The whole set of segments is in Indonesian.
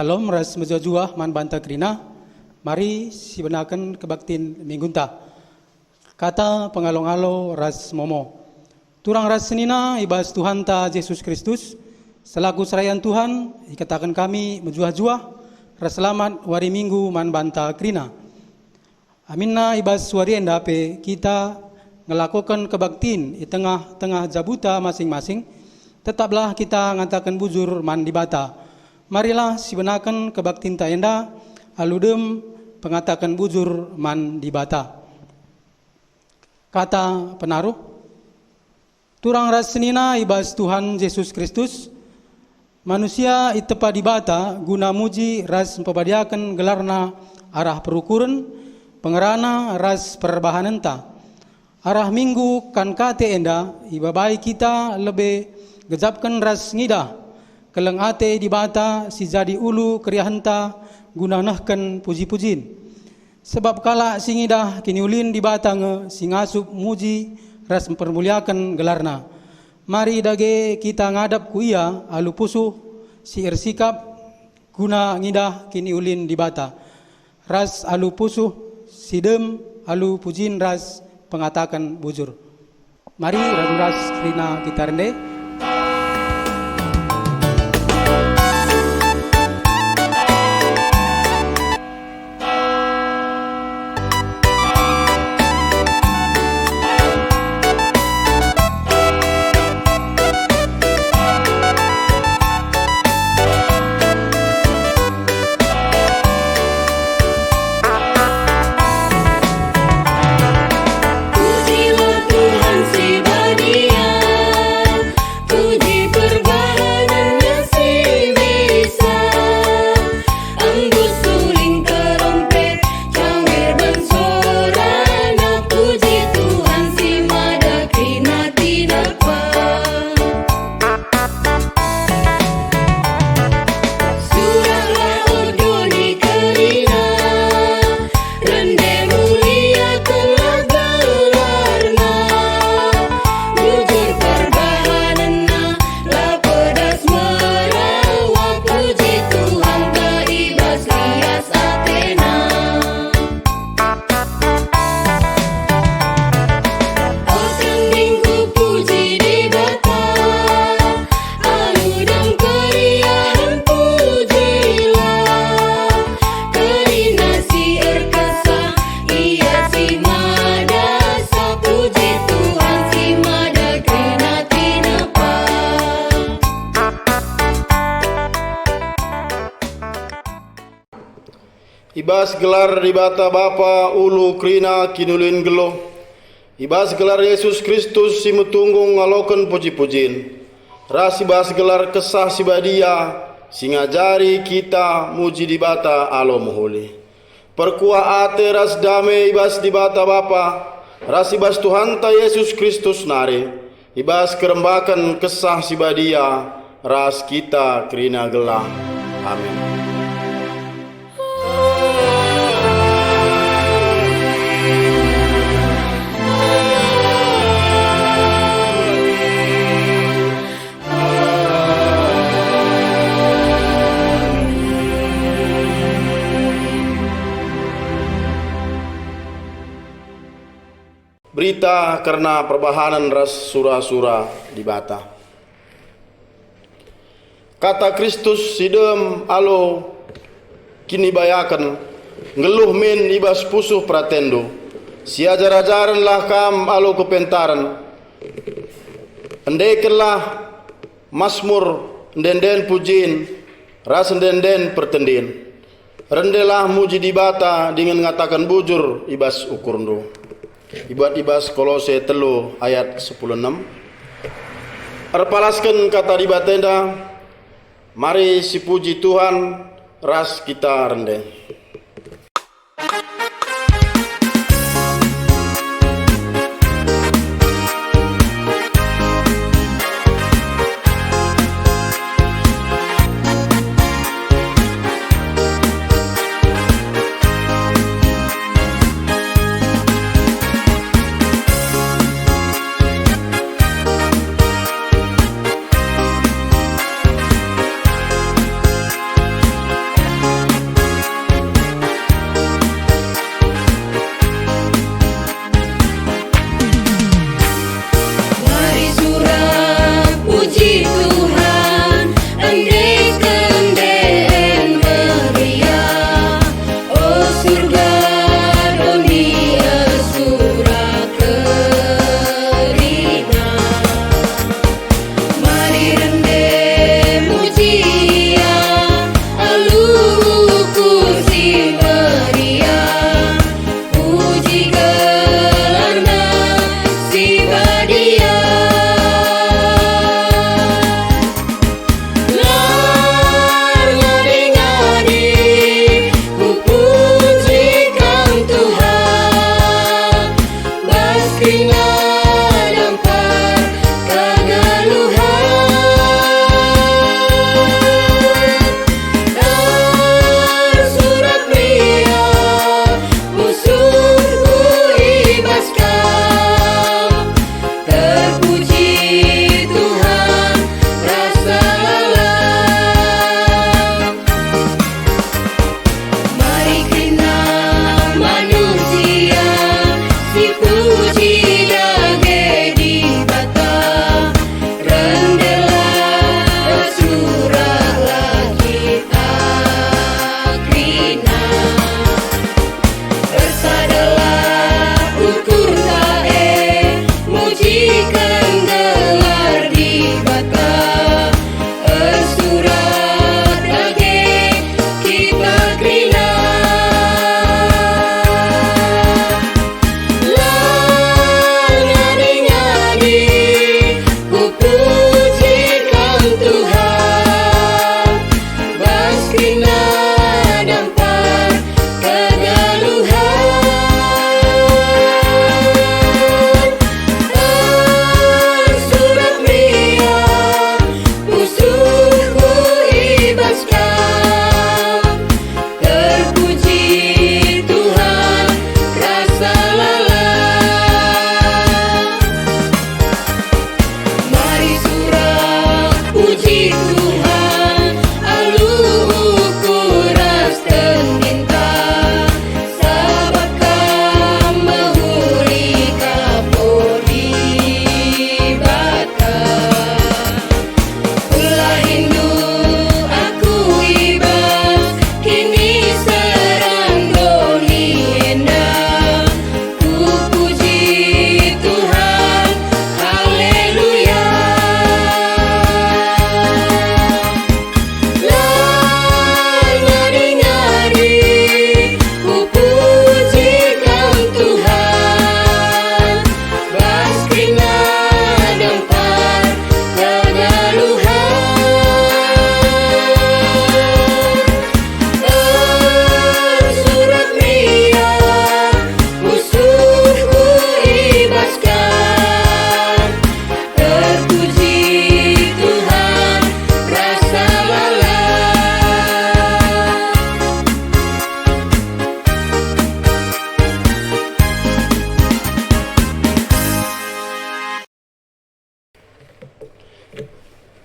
Salam ras mejojua man banta krina. Mari sibenakan kebaktin minggunta. Kata pengalong-alo ras momo. Turang ras senina ibas Tuhan ta Yesus Kristus. Selaku serayan Tuhan, ikatakan kami menjuah-juah. Ras selamat wari minggu man banta krina. Aminna ibas wari endape kita ngelakukan kebaktin di tengah-tengah jabuta masing-masing. Tetaplah kita ngatakan bujur man di bata. Marilah sibenakan kebaktin ta enda aludem pengatakan bujur man di bata. Kata penaruh. Turang ras senina ibas Tuhan Yesus Kristus. Manusia itepa di bata guna muji ras pembadiakan gelarna arah perukuran pengerana ras perbahanenta. Arah minggu kan kate enda ibabai kita lebih gejapkan ras ngidah keleng ate di bata si jadi ulu kriahenta guna nahkan puji-pujin. Sebab kala si ngidah kini ulin di bata nge si ngasup muji ras mempermuliakan gelarna. Mari dage kita ngadap ku ia alu pusuh si ersikap guna ngidah kini ulin di bata. Ras alu pusuh sidem alu pujin ras pengatakan bujur. Mari radu ras krina kita rende. Ibas gelar di bata Bapa ulu krina kinulin gelo. Ibas gelar Yesus Kristus si metunggung ngaloken puji-pujin. Ras ibas gelar kesah si badia si ngajari kita muji di bata alo muhuli. Perkuah ate ras dame ibas di bata Bapa. Ras ibas Tuhan ta Yesus Kristus nare. Ibas kerembakan kesah si badia ras kita krina gelah. Amin. Berita karena perbahanan ras sura-sura di bata. Kata Kristus sidem alo kini bayakan ngeluh min ibas pusuh pratendo. Si ajar-ajaran lah kam alo kepentaran. Endekenlah masmur ndenden pujin ras ndenden pertendin. Rendelah muji di bata dengan ngatakan bujur ibas ukurndo. Ibuat ibas Kolose 3 ayat 10:6. Arpalaskan kata di batenda, mari si puji Tuhan ras kita rendeng.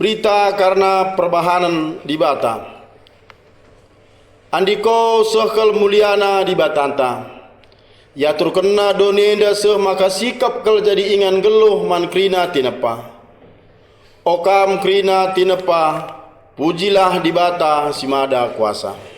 Prita karena perbahanan di bata. Andiko sehkel muliana di batanta. Ya turkena donenda seh maka sikap kel jadi ingan geluh man krina tinepa. Okam krina tinepa, pujilah di bata simada kuasa.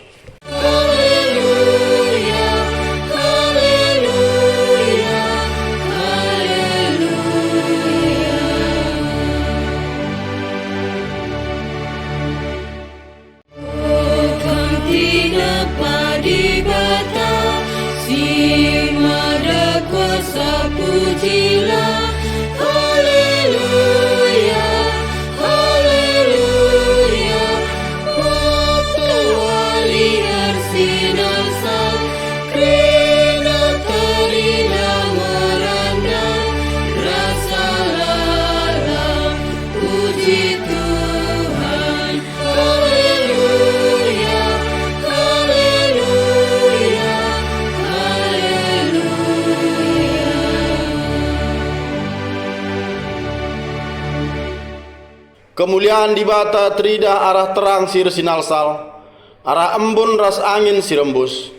Pujilah, haleluya, haleluya. Waktu arsinasa, krina terina merana, rasa lalang, puji Tuhan. Haleluya, haleluya, haleluya. Kemuliaan di bata teridah arah terang sir sinalsal, arah embun ras angin sirembus.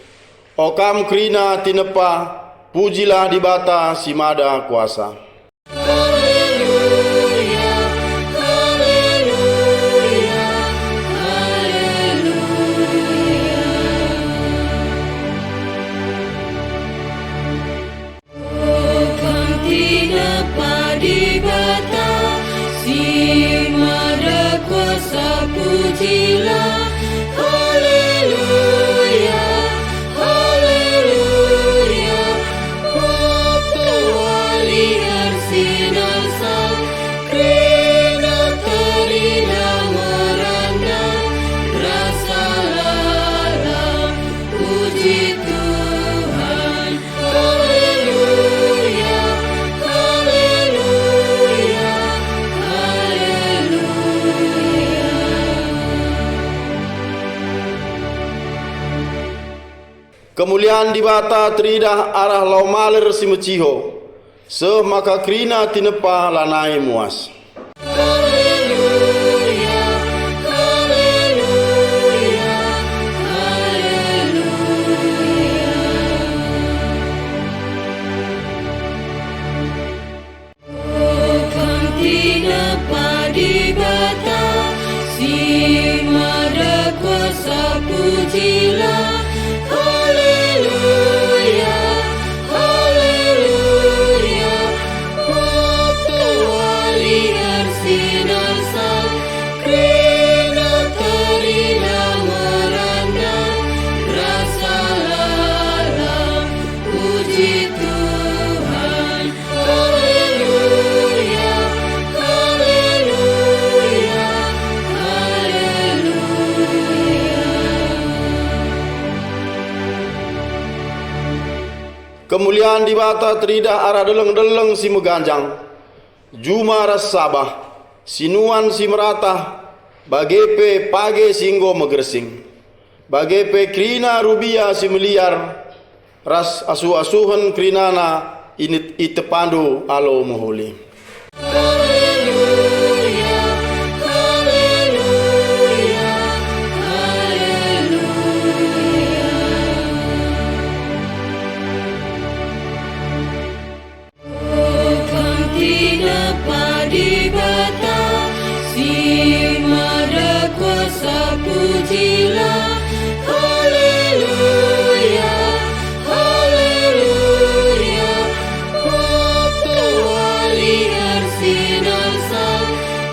Okam krina tinepa, pujilah di bata simada kuasa. Haleluya, haleluya, haleluya. Okam tinepa di bata, simada kuasa pujilah, haleluya, haleluya. Waktu arsinasa, krina terina merana, rasa lalang, puji Tuhan. Haleluya, haleluya, haleluya. Kemuliaan di bata teridah arah laumalir simeciho, seh maka krina tinepa lanai muas. Haleluya, haleluya, haleluya. Okam tinepa di bata, simada kuasa pujilah, haleluya, haleluya. Waktu arsinasa, krina terina merana, rasa lalang, puji Tuhan. Haleluya, haleluya, haleluya. Kemuliaan di bata teridah arah deleng-deleng si meganjang, juma ras sabah, sinuan si meratah, bagepe page singgo megersing, bagepe krina rubia si meliar, ras asu-asuhan krinana init itepandu alo moholi. Haleluya, haleluya, haleluya. Okam tinepa di bata, simada kuasa pujilah, haleluya, haleluya. Waktu arsinasa,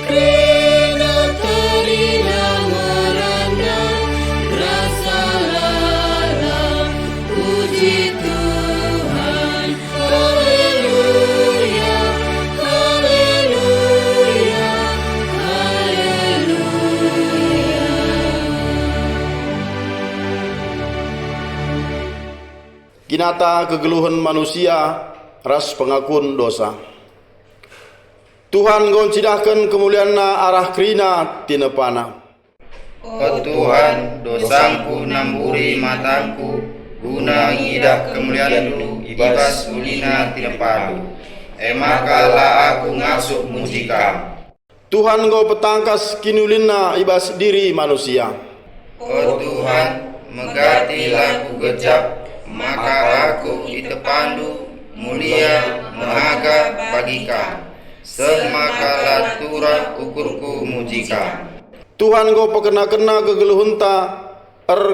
krina terina merana, rasa lalang, puji Tuhan. Haleluya, haleluya, haleluya. Kinata kegeluhan manusia, ras pengakun dosa. Tuhan goncidahkan kemuliaanna arah krina tinepana. Oh Tuhan, dosaku namburi mataku, guna ngidah kemuliaan dulu, ibas ulina tinepadu. Emakalah aku ngasup muji Kam. Tuhan Engkau petangkas kinulinna ibas diri manusia. Oh Tuhan, megatilah ku gejap, maka aku itepandu mulia mahaga bagika, semakalah turah ukurku mujika. Tuhan Engkau pekena-kena kegeluhunta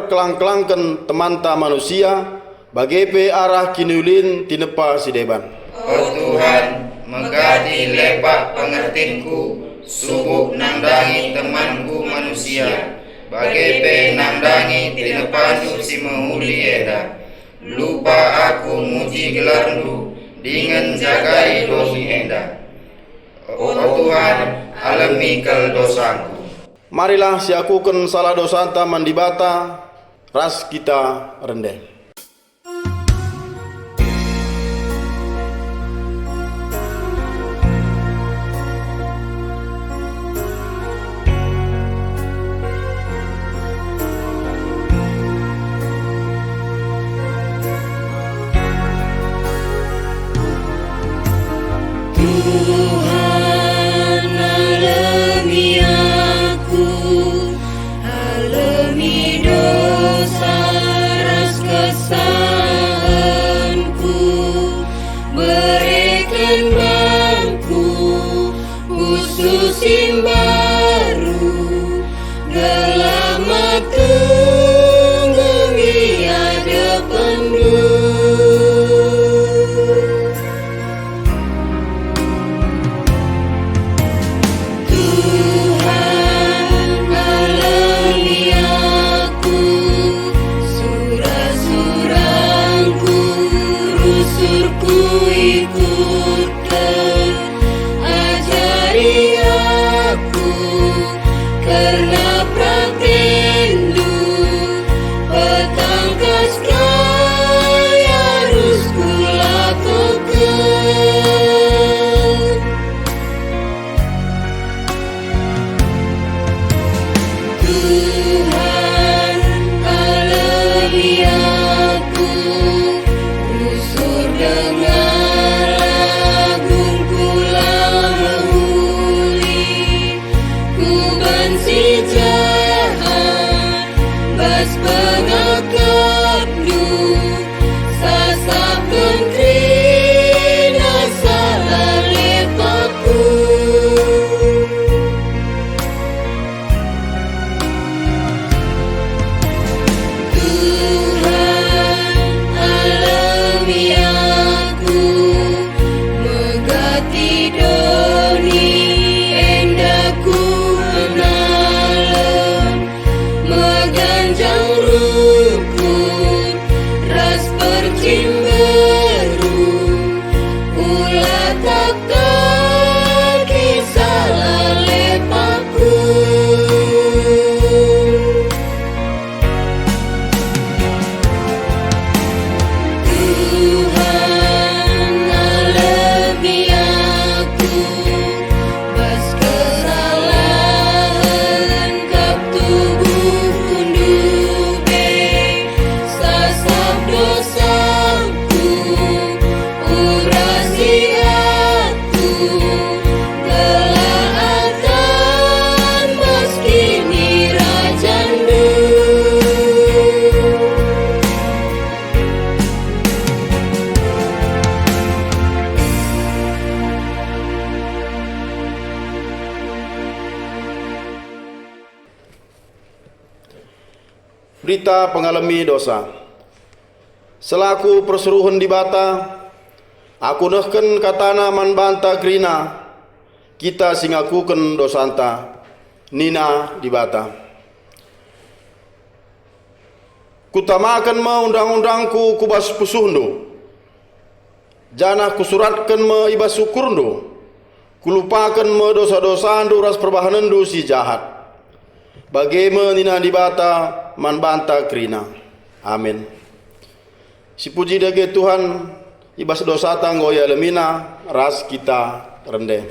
kelang-kelangken temanta manusia, bagepe arah kinulin tinepa sideban. Oh Tuhan, megati lepak pengertinku, subuk nandangi temanku manusia, bagepe nandangi tinepandu si mehuli eda. Lupa aku muji gelarmu, dengan jagai dosi enda. Oh Tuhan, alami kel dosaku. Marilah siakuken salah dosanta mandibata, ras kita rendeh. Tuhan alami aku, alami dosa ras kesalahanku, berikan bangku khusus baru, gelamat tunggangi ada pendu. Karena praktindu petangkas kaya harus kulakukan. Tuhan alami aku, usur dengan agung kula mehuli, kuban si jahat bas pengakapdu, sasapkan krina salah lepaku. Tuhan alami aku, megati doni endaku menalem, meganjang rukun ras percimberu, ulah tak kisah lepaku. Tuhan alami aku, bas kesalahan kap tubuh kundube, sasap dosaku, urasi aku, kelaatan bas kini rajandu. Berita pengalami dosa. Selaku perseruhan di bata, aku nehken katana man banta krina, kita singakuken dosanta, nina di bata. Kutamakan me undang-undangku kubas pusuhndo, janah kusuratkan me ibas syukurndo, kulupakan me dosa-dosandu ras perbahanandu si jahat. Bagaimana nina di bata man banta krina. Amin. Si puji dage Tuhan, ibas dosa tanggo ya lemina, ras kita rendeh.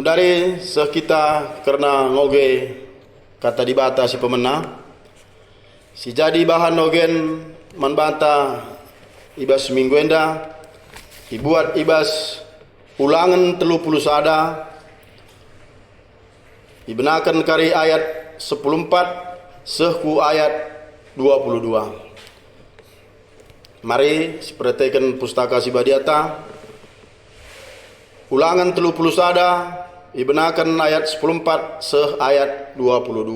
Mudari sekita karena ngoge kata dibata si pemena. Si jadi bahan nogen manbata ibas minggu enda. Ibuat ibas ulangan 30 sada. Ibenakan kari ayat 14 sehku ayat 22. Mari sepertikan pustaka si badiata. Ulangan 30 sada. Ibenakan ayat 14 seh ayat 22.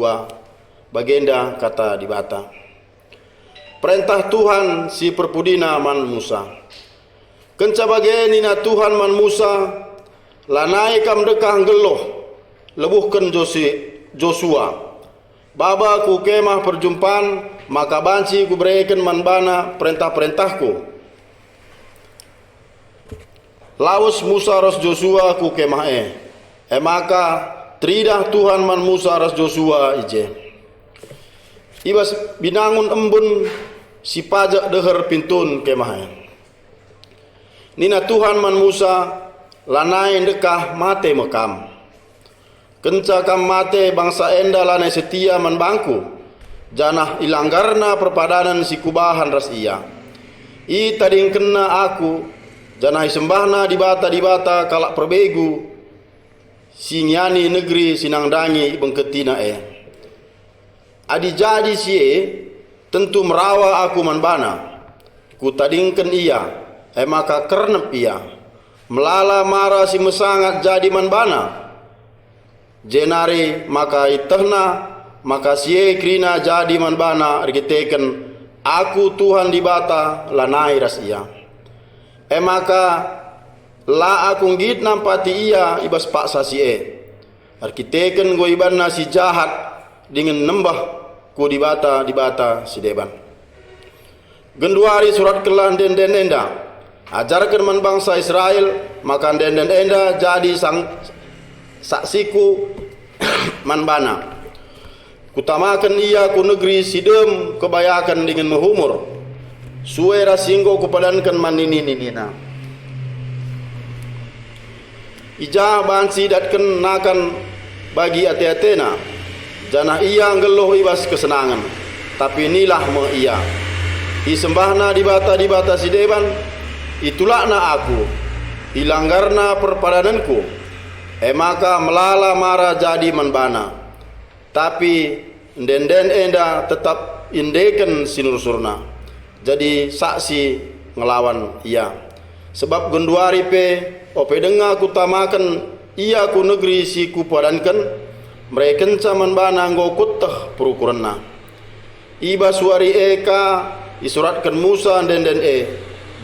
Bagenda kata dibata. Perintah Tuhan si perpudina man Musa. Kenca bagenina Tuhan man Musa. Lanai kam dekah geloh. Lebuhkan Joshua. Baba ku kemah perjumpaan. Maka banci ku berikan man bana perintah-perintahku. Laus Musa ras Joshua ku kemah maka tridah Tuhan man Musa ras Joshua ije. Ibas binangun embun si pajak deher pintun kemah Nina Tuhan man Musa lanai dekah mate mekam. Kenca kam mate bangsa enda lanai setia man bangku. Janah ilanggarna perpadanan si kubahan ras iya. I tading kena aku janah sembahna dibata kalak perbegu. Sinyani negeri sinangdangi bengketina Adi jadi tentu merawa aku manbana. Ku tadingkan ia maka kernep ia. Melala marah si mesangat jadi manbana. Jenari maka itehna maka sie krina jadi manbana rigiteken aku Tuhan dibata lanai ras ia. Maka la aku ngit nampati ia ibas paksa si arkiteken go ibanna si jahat dengan nembah ku dibata si deban. Genduari surat kelan den enda ajarkan man bangsa Israel maka den enda jadi sang saksiku man bana. Kutamakan ia ku negeri sidem kebayakan dengan mehumur. Suera singgo kupadankan man nini-nina. Ija bansi datken nakan bagi ate-atena. Janah ia ngeluh ibas kesenangan. Tapi inilah me ia. Isembahna dibata si deban. Itulakna aku. Ilanggarna perpadananku. Maka melala marah jadi manbana. Tapi den enda tetap indeken sinursurna. Jadi saksi ngelawan ia. Sebab genduari ope denga ku tamakan ia ku negeri si ku padankan mereka caman bana nggo kutah perukuranna. Iba suari eka isuratkan Musa den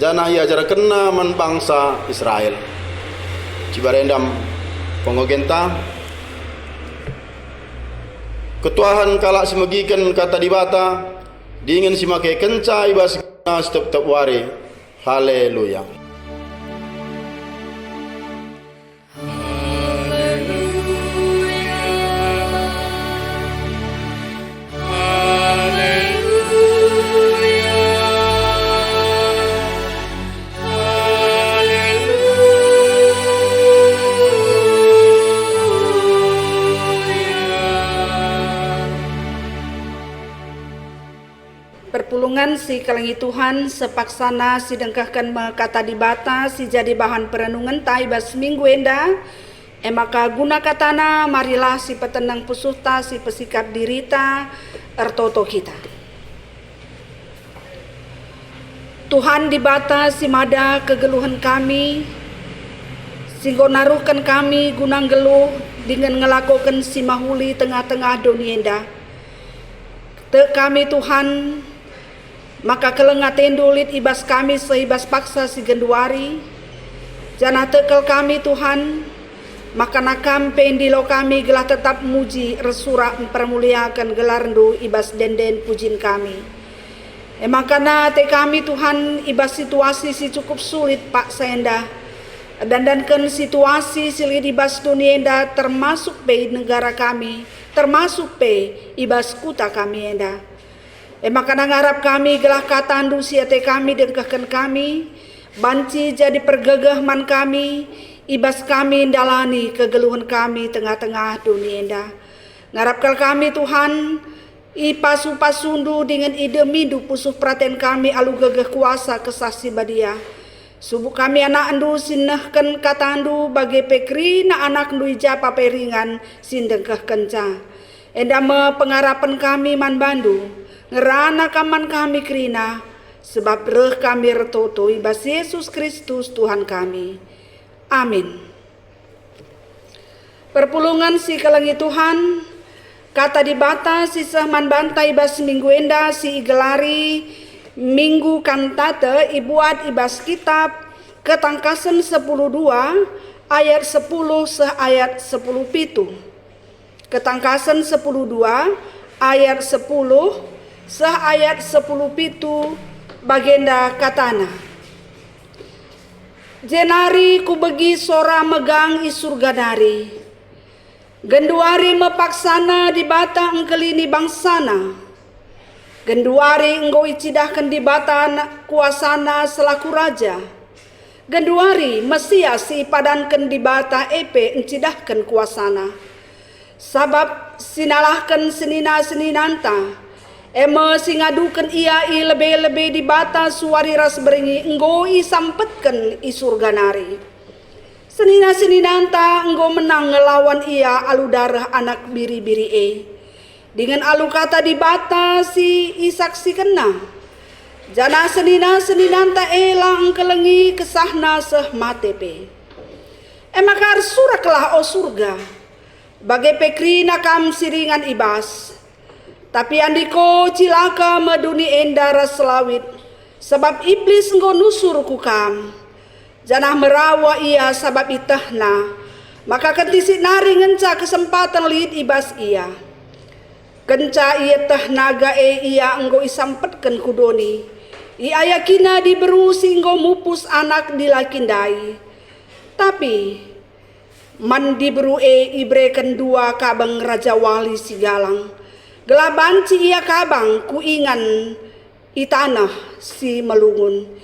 janah ia ajarkenna man bangsa Israel. Cibarendam pengogenta ketuahan kalak semegikan kata dibata dingin si make kenca ibas setiap wari. Haleluya. Perpulungan si kalangi Tuhan sepaksana si dengkahkan kata dibata si jadi bahan perenungan taibas minggu enda maka guna katana marilah si petenang pusuhta si pesikap dirita ertoto kita. Tuhan dibata si mada kegeluhan kami singgo naruhkan kami gunang geluh dengan ngelakukan si mahuli tengah-tengah dunia enda. Te kami Tuhan maka kelengat tendulit ibas kami seibas paksa si genduari. Janah tekel kami Tuhan. Maka nakam pendilo kami gelah tetap muji resura mempermuliakan gelarndu ibas denden pujin kami. Makana te kami Tuhan ibas situasi si cukup sulit Pak Senda. Dandankan situasi si ibas dunia enda termasuk pe negara kami. Termasuk pe ibas kuta kami enda. Maka ngarap kami gelah katandu siate kami dengkahkan kami banci jadi pergegah man kami ibas kami dalani kegeluhan kami tengah-tengah dunia indah. Ngarapkan kami Tuhan, ipasu-pasundu dengan ide mindu pusuh perhatian kami alu gegeh kuasa kesasi badia. Subuh kami anak andu sinahkan kata andu bagi pekri na anak andu ijapa peringan sindengkeh kenca. Endama pengarapan kami man bandu, ngerana kaman kami krina, sebab reh kami retoto ibas Yesus Kristus Tuhan kami. Amin. Perpulungan si kelangi Tuhan, kata dibata sisah man bantai ibas minggu enda si igelari minggu kantate ibuat ibas kitab ketangkasan 10:2 ayat 10 seh ayat 10 pitu. Ketangkasan 10:2 ayat 10 seh ayat 10 pitu bagenda katana. Jenari ku begi sora megang i surga dari. Genduari mepaksana di bata engkelini bangsana. Genduari engkau icidahkan di bata kuasana selaku raja. Genduari Mesias ipadankan di bata epe encidahkan kuasana. Sabab sinalahkan senina-seninanta. Eme singadukan ia i lebih-lebih di bata suari ras beringi engkau isampetkan i surga nari. Senina-seninanta engkau menang ngelawan ia alu darah anak biri-biri dengan alu kata di bata si isaksi kena. Jana senina-seninanta lang kelengi kesahna seh matepe. Emakar suraklah o surga. Bagai pekri nakam siringan ibas. Tapi andiko cilaka meduni endara selawit. Sebab iblis engkau nusur kukam. Janah merawa ia sabab itahna, maka kentisik nari ngenca kesempatan lid ibas ia. Kenca ia tah naga ia enggo isampetkan kudoni. Ia yakina diberu singgo mupus anak dilakindai. Tapi man diberu ibreken dua kabang raja wali si galang. Gelabanci ia kabang kuingan itanah si melungun.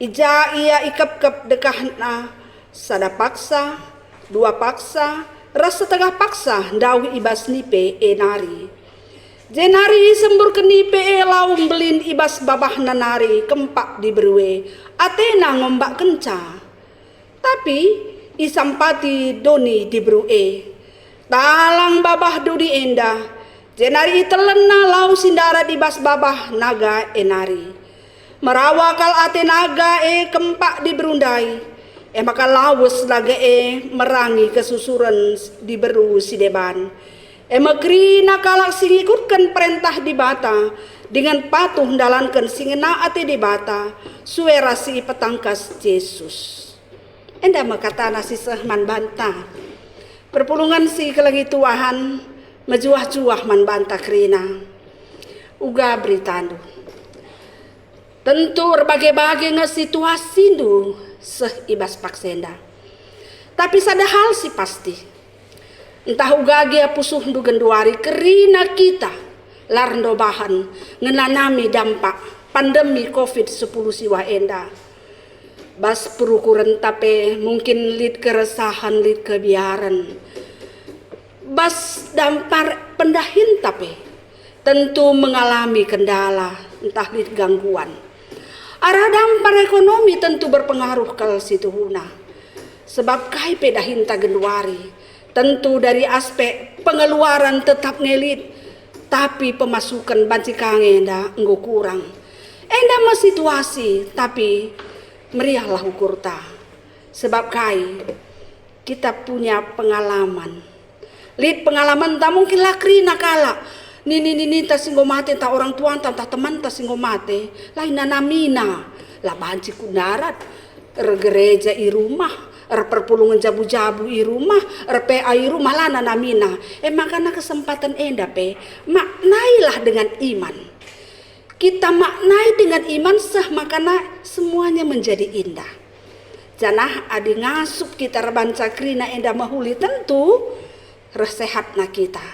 Ija ia ikap-kap dekahna sada paksa, dua paksa, ras setengah paksa dawi ibas nipe nari. Jenari sembur ke nipe laum belin ibas babah nanari kempak diberwe, atena ngombak kenca. Tapi isampati doni diberwe, talang babah dudi enda, jenari telena lau sindara ibas babah naga enari. Merawakal ate naga kempak diberundai. Maka lawes naga merangi kesusuran diberu si deban. Mekri nakalak singikutkan perintah di bata. Dengan patuh dalankan singena ate di bata. Suera si petangkas Yesus. Enda makata nasi sehman banta. Perpulungan si kelangi tuahan. Mejuah-juah man banta krina. Uga beritandu. Tentu berbagai-bagai situasi du seh ibas paksenda. Tapi sada hal si pasti. Entah ugagi pusuh du genduari kerina kita larndo bahan ngenanami dampak pandemi COVID-10 siwa enda. Bas perukuran tapi mungkin lid keresahan lid kebiaran. Bas dampar pendahin tapi tentu mengalami kendala entah lid gangguan. Arah dampar ekonomi tentu berpengaruh ke situ huna. Sebab kai pedahinta genduari. Tentu dari aspek pengeluaran tetap ngelit. Tapi pemasukan banci kange enda enggo kurang. Enda mah situasi tapi meriahlah ukur ta. Sebab kai kita punya pengalaman. Lid pengalaman tak mungkin lakri nakala. Nini ta singgo mate ta orang tua ta teman ta singgo mate lain namina lah banci kudarat gereja i rumah perpulungan jabu-jabu i rumah PA i rumah lah namina makana kesempatan enda pe maknailah dengan iman kita maknai dengan iman sah makana semuanya menjadi indah janah adi ngasup kita rebanca krina enda mahuli tentu resehatna kita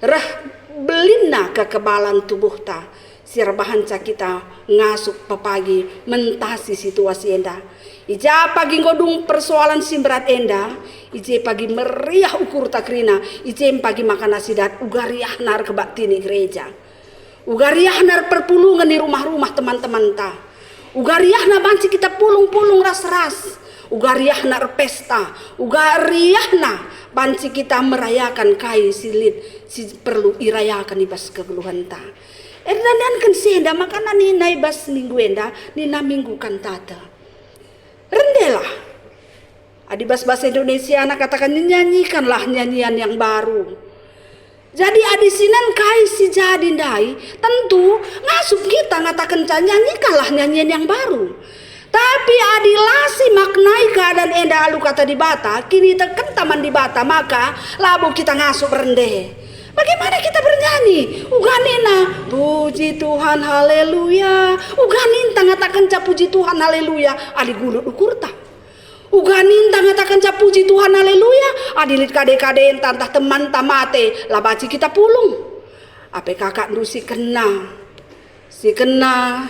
reh belina kekebalan tubuh ta sirbahanca kita ngasuk papagi mentasi situasi enda. Ija pagi ngodung persoalan simberat enda, ije pagi meriah ukur takrina, ije pagi makan nasi dat ugariah nar kebaktini gereja. Ugariah nar perpulungan di rumah-rumah teman-teman ta. Ugariah na banci kita pulung-pulung ras-ras. Ugariah na pesta, ugariah na banci kita merayakan kai silit si perlu irayakan ibas kegeluhan ta. Dan kan senda makanan ni naibas minggu enda ni na minggu kan tata. Rendelah. Adibas bahasa Indonesia anak katakan nyanyikanlah nyanyian yang baru. Jadi adisinan kai si jadi dai tentu ngasup kita ngatakan nyanyikanlah nyanyian yang baru. Tapi adilasi maknai keadaan enda alu kata di bata kini teken taman di bata maka labu kita ngasup rendeh. Bagaimana kita bernyanyi? Uganina puji Tuhan haleluya. Uganin ngatakan ca puji Tuhan haleluya. Adi gulut ukurta. Uganin ngatakan ca puji Tuhan haleluya. Adilit kade-kade tantah teman tamate labaci kita pulung. Ape kakak nu si kena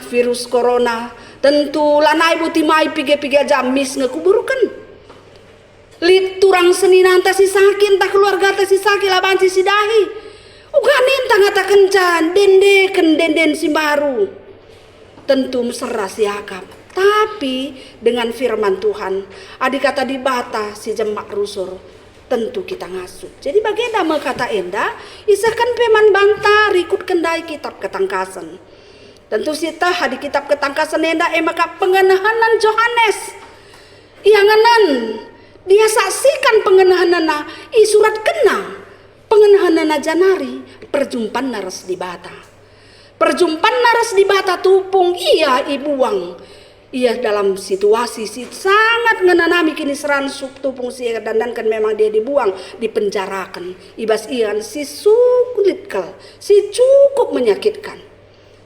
virus corona. Tentu lanai butimai pige-pige jamis ngekuburukan. Lit turang seni nanta si sakin tak keluarga ta si sakit labanci si dahi. Uganin tangata kencan denden si baru. Tentu mesra si akap. Tapi dengan firman Tuhan, adik kata di bata si jemak rusur, tentu kita ngasuh. Jadi bagaimana kata enda, isakan peman banta rikut kendai kitab ketangkasan. Tentu sita di kitab ketangkasan enda maka pengenahanan Yohanes. Ianganan dia saksikan pengenahanana surat kena pengenahanana janari perjumpaan naras di bata. Perjumpaan naras di bata tupung ia ibuang. Ia dalam situasi sangat ngenanami kini seransuk tupung si dan kan memang dia dibuang, dipenjarakan. Ibas ian si sulit kal, si cukup menyakitkan.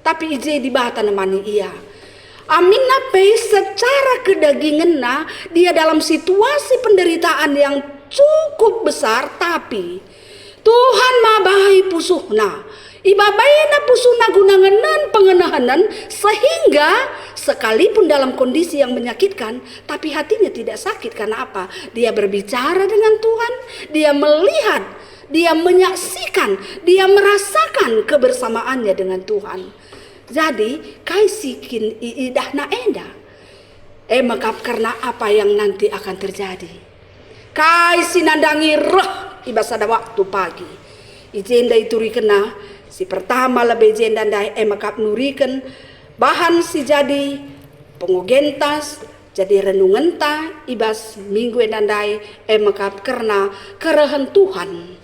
Tapi ije di bata nemani ia. Amin nape secara kedagingan dia dalam situasi penderitaan yang cukup besar tapi Tuhan mabahi pusuhna ibabaina pusuhna gunanganan pengenahanan sehingga sekalipun dalam kondisi yang menyakitkan tapi hatinya tidak sakit. Karena apa? Dia berbicara dengan Tuhan, dia melihat, dia menyaksikan, dia merasakan kebersamaannya dengan Tuhan. Jadi kaisikin idahna enda makap karena apa yang nanti akan terjadi. Kaisi nandangi roh ibasada waktu pagi. Ijenda ituri kena si pertama lebih jenda dai makap nuriken bahan si jadi pengugentas jadi renungan ta ibas minggu endandai makap karena kerehan Tuhan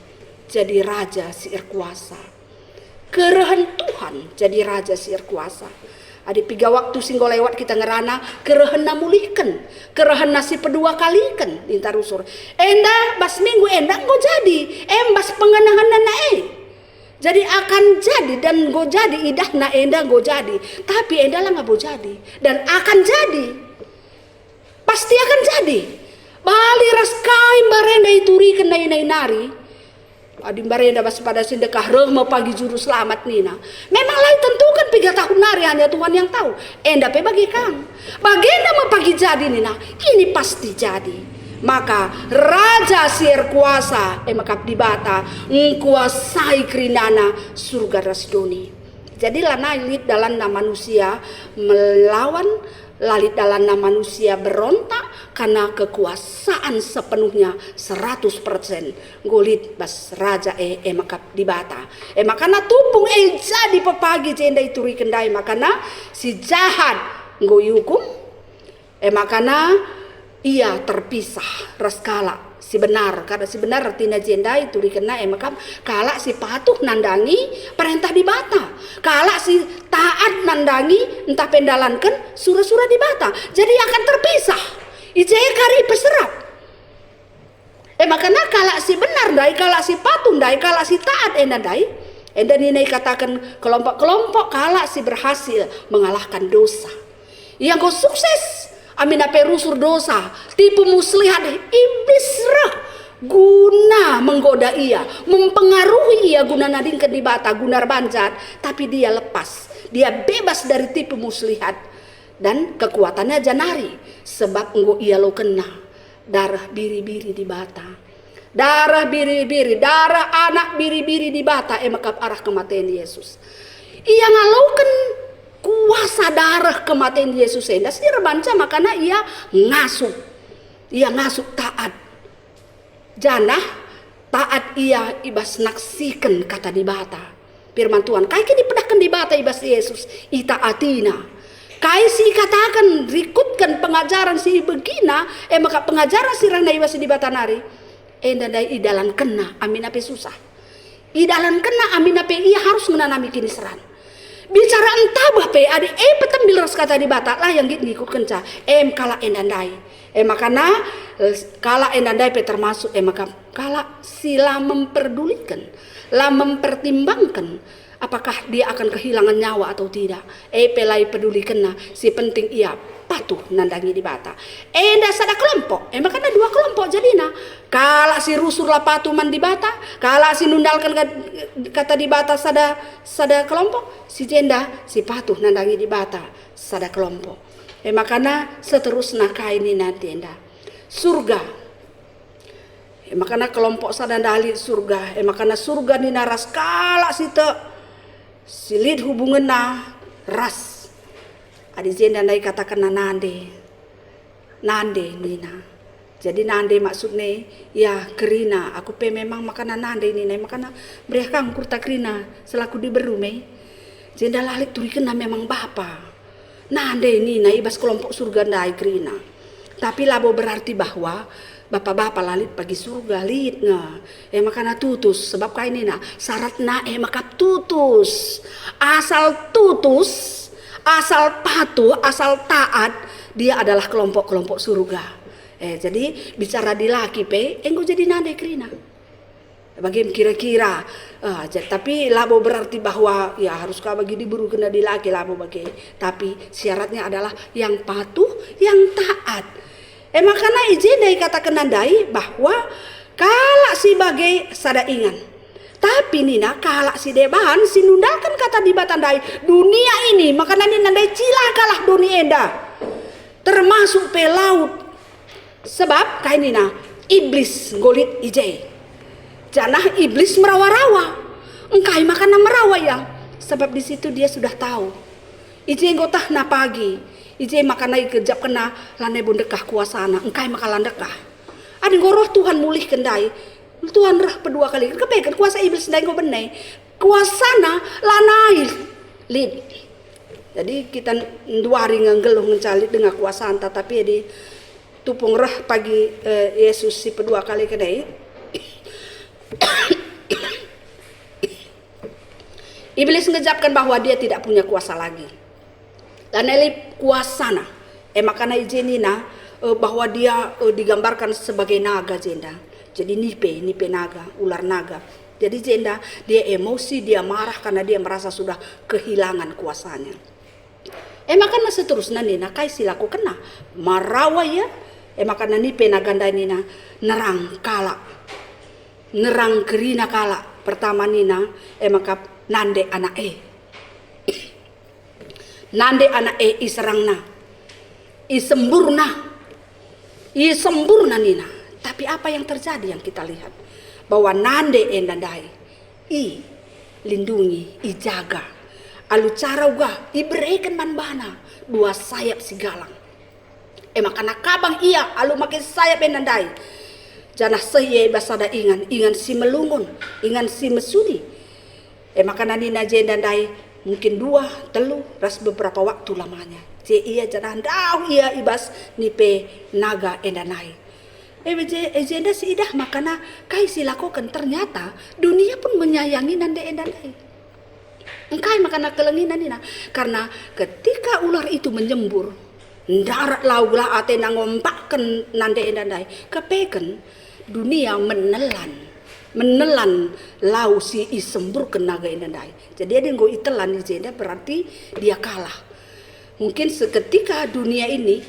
jadi raja si kuasa. Kerehan Tuhan jadi raja sir kuasa. Ada 3 waktu singgo lewat kita ngerana kerehan namulihkan, kerehan nasi pedua kalikan intarusur. Enda bas minggu enda go jadi, embas pengenahan nana jadi akan jadi dan go jadi idah na enda go jadi. Tapi enda lah nggak go jadi dan akan jadi, pasti akan jadi. Bali raskai barenda ituri kena nari. Adim barenda bas pada sindekah rehma pagi juru selamat nina. Memang lain tentukan 3 tahun nari hanya Tuhan yang tahu. Enda pe bagi kang. Bagenda mau pagi jadi nina. Ini pasti jadi. Maka raja sier kuasa makap di bata ngkuasai kerinana surga rasdoni. Jadi lanai dalam nama manusia melawan lalit dalam nama manusia berontak karena kekuasaan sepenuhnya 100% golit bas raja makap di bata makana tupung jadi pepagi jenda ituri kendai makana si jahat ngoi hukum makana ia terpisah raskala si benar karena si benar artinya jenda ituri kena makap kalak si patuh nandangi perintah di bata kalak si taat nandangi entah pendalankan surah-surah di bata jadi akan terpisah. Ijaya kari peserap. Makanya kalak si benar dai, kalak si patung dai, kalak si taat enda dai. Enda ninai katakan kelompok-kelompok kalak si berhasil mengalahkan dosa. Yang kau sukses, amin apa rusur dosa, tipu muslihat iblis rah guna menggoda ia, mempengaruhi ia guna nading kedibata, gunar banjat, tapi dia lepas. dia bebas dari tipu muslihat dan kekuatannya janari, sebab enggo ia lo kena darah biri-biri di bata, darah biri-biri, darah anak biri-biri di bata, makap arah kematian Yesus. Ia ngalaukan kuasa darah kematian Yesus enda sih rebanca, makanya ia ngasuh taat janah taat ia ibas naksikan kata di bata firman Tuhan kai di pedahkan di bata ibas Yesus ita atina kai si katakan rikutkan pengajaran si begina maka pengajaran si rana ibas di bata nari enda dai idalan kena amin ape susah idalan kena amin ape ia harus menanami kini seran bicara entah bape ade petambil ras kata di bata lah yang ngikut kenca kala endandai makana kala endandai pe termasuk maka kala sila memperdulikan lah mempertimbangkan apakah dia akan kehilangan nyawa atau tidak pelai pedulikan si penting ia patuh nandangi di bata enda sada kelompok makana dua kelompok jadina kala si rusur lah patuh man di bata kala si nundalkan kata di bata sada kelompok si jenda si patuh nandangi di bata sada kelompok makana seterusnya kaini nanti enda surga makana kelompok sada dali surga makana surga ni naras kala si te silid hubungan na ras adi jenda nai katakan nande nina jadi nande maksudnya ya kerina aku pe memang makanan nande ini makana mereka kurta kerina selaku di berume jenda lalik turikan memang bapa nande ini ibas kelompok surga nai kerina tapi labo berarti bahwa bapak-bapak lalit pagi surga lit makana tutus sebab kain ini syarat makap tutus asal patuh asal taat dia adalah kelompok-kelompok surga jadi bicara di laki pe enggo jadi nade krina bagaimana kira-kira tapi labo berarti bahwa ya harus kau bagi diburu kena di laki labo bagi tapi syaratnya adalah yang patuh yang taat makana izin dari kata kenandai bahwa kala si bagai sada ingan tapi nina kala si debahan si nundakan kata di batandai dunia ini makanya ni nandai cilakalah dunia enda termasuk pelaut sebab kayak nina iblis golit ije janah iblis merawa-rawa engkai makana merawa ya sebab di situ dia sudah tahu ije ngotah na pagi ije makana kejap kena lane bundekah kuasana engkai makalan dekah ada ngoroh Tuhan mulih kendai Tuhan rah kedua kali kepekan kuasa iblis ndai go benai kuasana lanai lid jadi kita duari nggeluh ngecalit dengan kuasaan tetapi di tupung rah pagi Yesus si kedua kali kedai iblis ngejapkan bahwa dia tidak punya kuasa lagi lanai kuasana makana ijenina bahwa dia digambarkan sebagai naga jenda jadi nipe naga, ular naga. Jadi jenda dia emosi, dia marah karena dia merasa sudah kehilangan kuasanya. Makanya seterusnya nina kai silaku kena marawa ya. Makanya nipe naganda nina nerang kala. Nerang kerina kala. Pertama nina maka nande anak Nande anak iserangna. Isemburna nina. Tapi apa yang terjadi yang kita lihat bahwa nande endandai lindungi jaga alu cara uga iberikan manbana dua sayap si galang makana kabang ia alu makin sayap endandai janah seye basada ingan si melungun ingan si mesudi makana nina jendandai mungkin 2, 3 ras beberapa waktu lamanya ia janah dau ia ibas nipe naga endanai ejenda si idah makana kai silakokan ternyata dunia pun menyayangi nande endandai engkai makana kelenginan nina karena ketika ular itu menyembur darat laulah ate nangompakkan nande endandai kepeken dunia menelan lau si isembur ke naga endandai jadi ada nggo itelan ejenda berarti dia kalah mungkin seketika dunia ini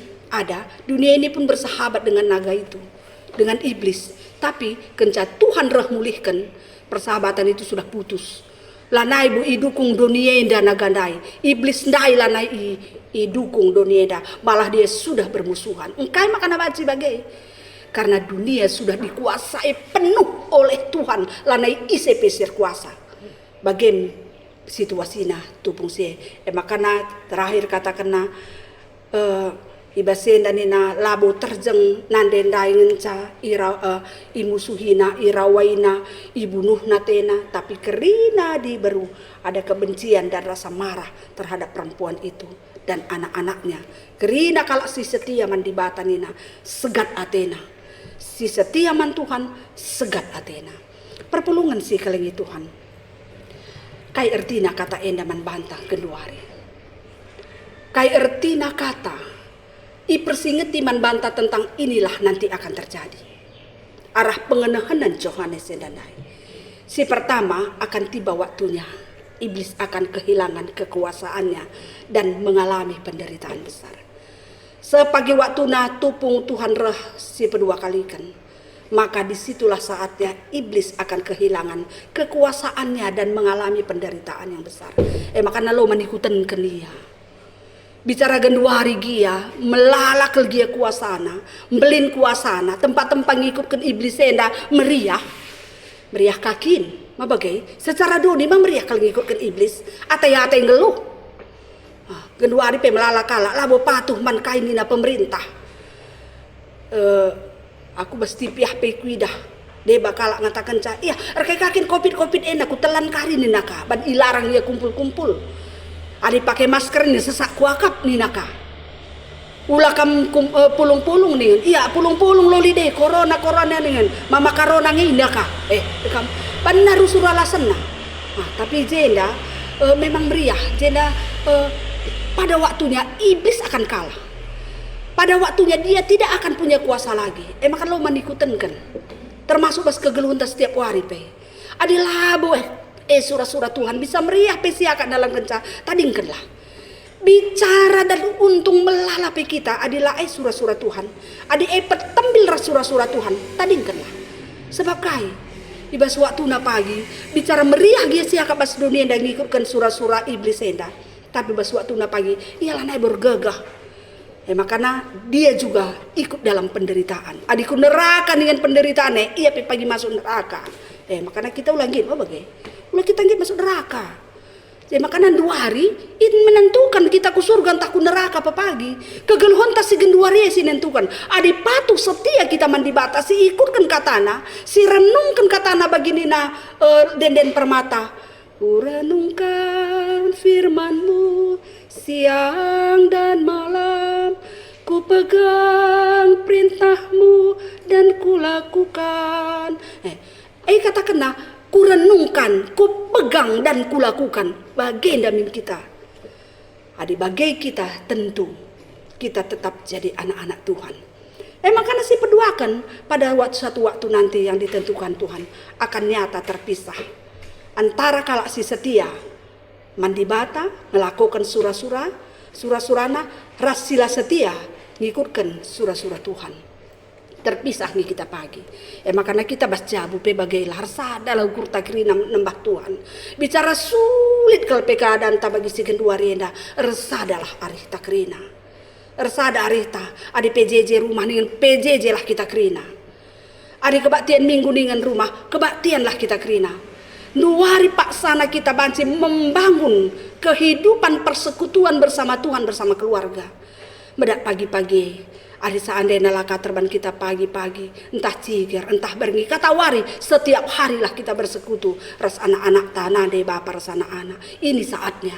pun bersahabat dengan naga itu dengan iblis tapi kenca Tuhan rah mulihkan persahabatan itu sudah putus lanai bu idukung dunia indah nagandai. Iblis ndai lanai idukung dunia indah. Malah dia sudah bermusuhan. Engkai makana baci bagai. Karena dunia sudah dikuasai penuh oleh Tuhan. Lanai ise pesir kuasa. Bagian situasinya tupung sie. Makana terakhir katakanna ibasen danina labo terjeng nanden daingenca imusuhina irawaina ibunuh natena, tapi kerina diberu ada kebencian dan rasa marah terhadap perempuan itu dan anak-anaknya. Kerina kalau si setia man dibatanina segat atena, si setia man Tuhan segat atena. Perpulungan si kelengi Tuhan kai ertina kata enda man bantah keduari, kai ertina kata i persingeti man bantah tentang inilah nanti akan terjadi. Arah pengenahanan Yohanes Endandai. Si pertama akan tiba waktunya. Iblis akan kehilangan kekuasaannya dan mengalami penderitaan besar. Sepagi waktu na tupung Tuhan reh si kedua kalikan. Maka disitulah saatnya iblis akan kehilangan kekuasaannya dan mengalami penderitaan yang besar. Makanya lo menikutan kelia. Bicara genduari gia, melalak gia kuasana, belin kuasana, tempat-tempat ngikutkan iblis enda meriah kakin, mabagai. Secara dunia memang meriah kalau ngikutkan iblis, atay ngeluh. Genduari pe melalak kalak, labo patuh man kainina pemerintah. Aku pasti piah pe kuidah. Dia bakal ngatakan cah, iya, rekai kakin covid enda ku telan karin naka, ban ilarang dia kumpul-kumpul. Adi pakai masker ini sesak kuakap nih naka. Ulah kam pulung-pulung nih. Iya pulung-pulung loli deh corona nih. Mama corona nih naka. Kam benar usur alasan nah. Tapi jenda memang meriah. Jenda pada waktunya iblis akan kalah. Pada waktunya dia tidak akan punya kuasa lagi. Makan lo manikutan kan. Termasuk pas kegeluhan setiap hari pe. Adi labo surah-surah Tuhan bisa meriah pesiakan dalam kencah tadingkanlah bicara dan untung melalapi kita adalah surah-surah Tuhan adi petambil surah-surah Tuhan tadingkanlah sebab kai ibas waktu na pagi bicara meriah dia siaka bas dunia dan ngikutkan surah-surah iblis enda tapi bas waktu na pagi ialah naik bergagah makanya dia juga ikut dalam penderitaan adiku neraka dengan penderitaannya ia pagi masuk neraka makanya kita ulangin bagai mulai kita masuk neraka. Jadi makanan 2 hari itu menentukan kita ku surga entah ku neraka apa pagi. Kegeluhan tas si genduari si nentukan. Adi patuh setia kita mandi batasi ikutkan katana, si renungkan katana baginina denden permata. Ku renungkan firman-Mu siang dan malam. Ku pegang perintah-Mu dan ku lakukan. Kata kena ku renungkan, ku pegang dan ku lakukan bagian damin kita. Bagai kita tentu kita tetap jadi anak-anak Tuhan. Makanya si perduakan pada suatu waktu nanti yang ditentukan Tuhan akan nyata terpisah antara kalau si setia mandi bata melakukan surah-surana rasila setia ngikutkan surah-surah Tuhan. Terpisah nih kita pagi. Makanya kita bas jabu pe bagai larsa dalam kurta kirina nembah Tuhan. Bicara sulit kalau keadaan tak bagi si kedua rienda. Resadalah arih tak kirina. Resada arih ta. Adi PJJ rumah dengan PJJ lah kita kirina. Adi kebaktian minggu dengan rumah. Kebaktian lah kita kirina. Nuari paksana kita banci membangun kehidupan persekutuan bersama Tuhan bersama keluarga. Medak pagi-pagi. Ada seandainya laka terban kita pagi-pagi, entah ciger, entah berngi, kata wari, setiap harilah kita bersekutu. Ras anak-anak tanah deh bapak ras anak-anak. Ini saatnya.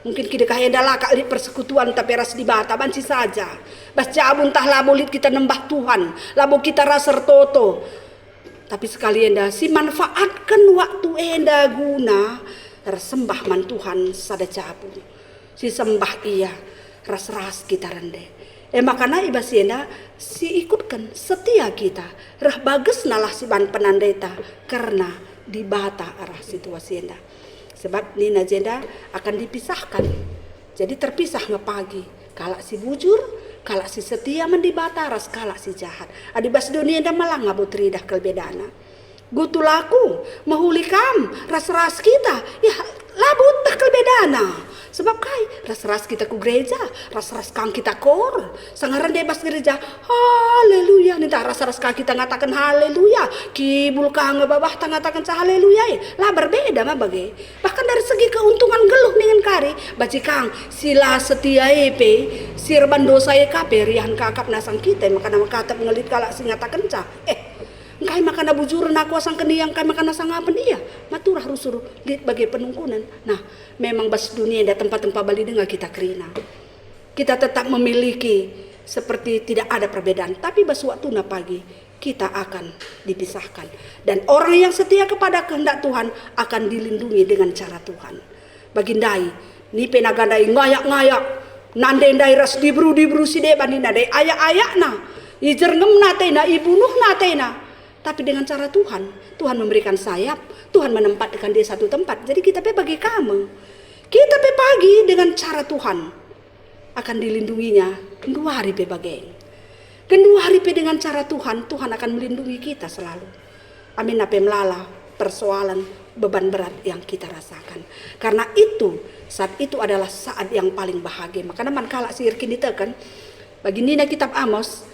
Mungkin kita kaya laka li persekutuan tapi ras di bata banci saja. Bas jabu entah labu lit kita nembah Tuhan, labu kita raser toto. Tapi sekali enda si manfaatkan waktu enda guna sembah man Tuhan sada jabu. Si sembah iya ras-ras kita rende. Makanya ibasienda si ikutkan setia kita. Rah bagus nalah si ban penandeta karena dibata arah situasienda. Sebab nina jenda akan dipisahkan. Jadi terpisah ngepagi. Kalak si bujur, kalak si setia mendibata ras kalak si jahat. Adibas dunia dah malah ngabut ridah kelbedana. Gutulaku, mahulikam, ras-ras kita, ya labut tak bedana. Sebab kai ras-ras kita ku gereja, ras-ras kang kita kor. Sangaran debas gereja, haleluya. Nita ras-ras kang kita ngatakan haleluya. Kibul kang babah ta ngatakan haleluya. Lah berbeda mah bagi. Bahkan dari segi keuntungan geluh dengan kari, baci kang sila setia epe, sirban dosa kape rihan kakap nasang kita, maka nama kata pengelit kalak sing ngatakan cah. Kai makana bujuran aku asang keniang kai makana sangapan dia maturah rusur lihat bagai penungkunan. Nah memang bas dunia ada tempat-tempat bali dengan kita kerina kita tetap memiliki seperti tidak ada perbedaan, tapi bas waktu na pagi kita akan dipisahkan dan orang yang setia kepada kehendak Tuhan akan dilindungi dengan cara Tuhan. Bagindai ni penagandai ngayak-ngayak nandendai ras dibru si debani nadai ayak-ayak na ijerngem natena ibunuh natena. Tapi dengan cara Tuhan, Tuhan memberikan sayap, Tuhan menempatkan dia satu tempat. Jadi kita bagi kamu, kita pagi dengan cara Tuhan akan dilindunginya. Kedua hari bagi, kedua hari dengan cara Tuhan, Tuhan akan melindungi kita selalu. Amin. Apa melala persoalan beban berat yang kita rasakan. Karena itu saat itu adalah saat yang paling bahagia. Makanya mankala sihir kini tekan bagi Nina kitab Amos.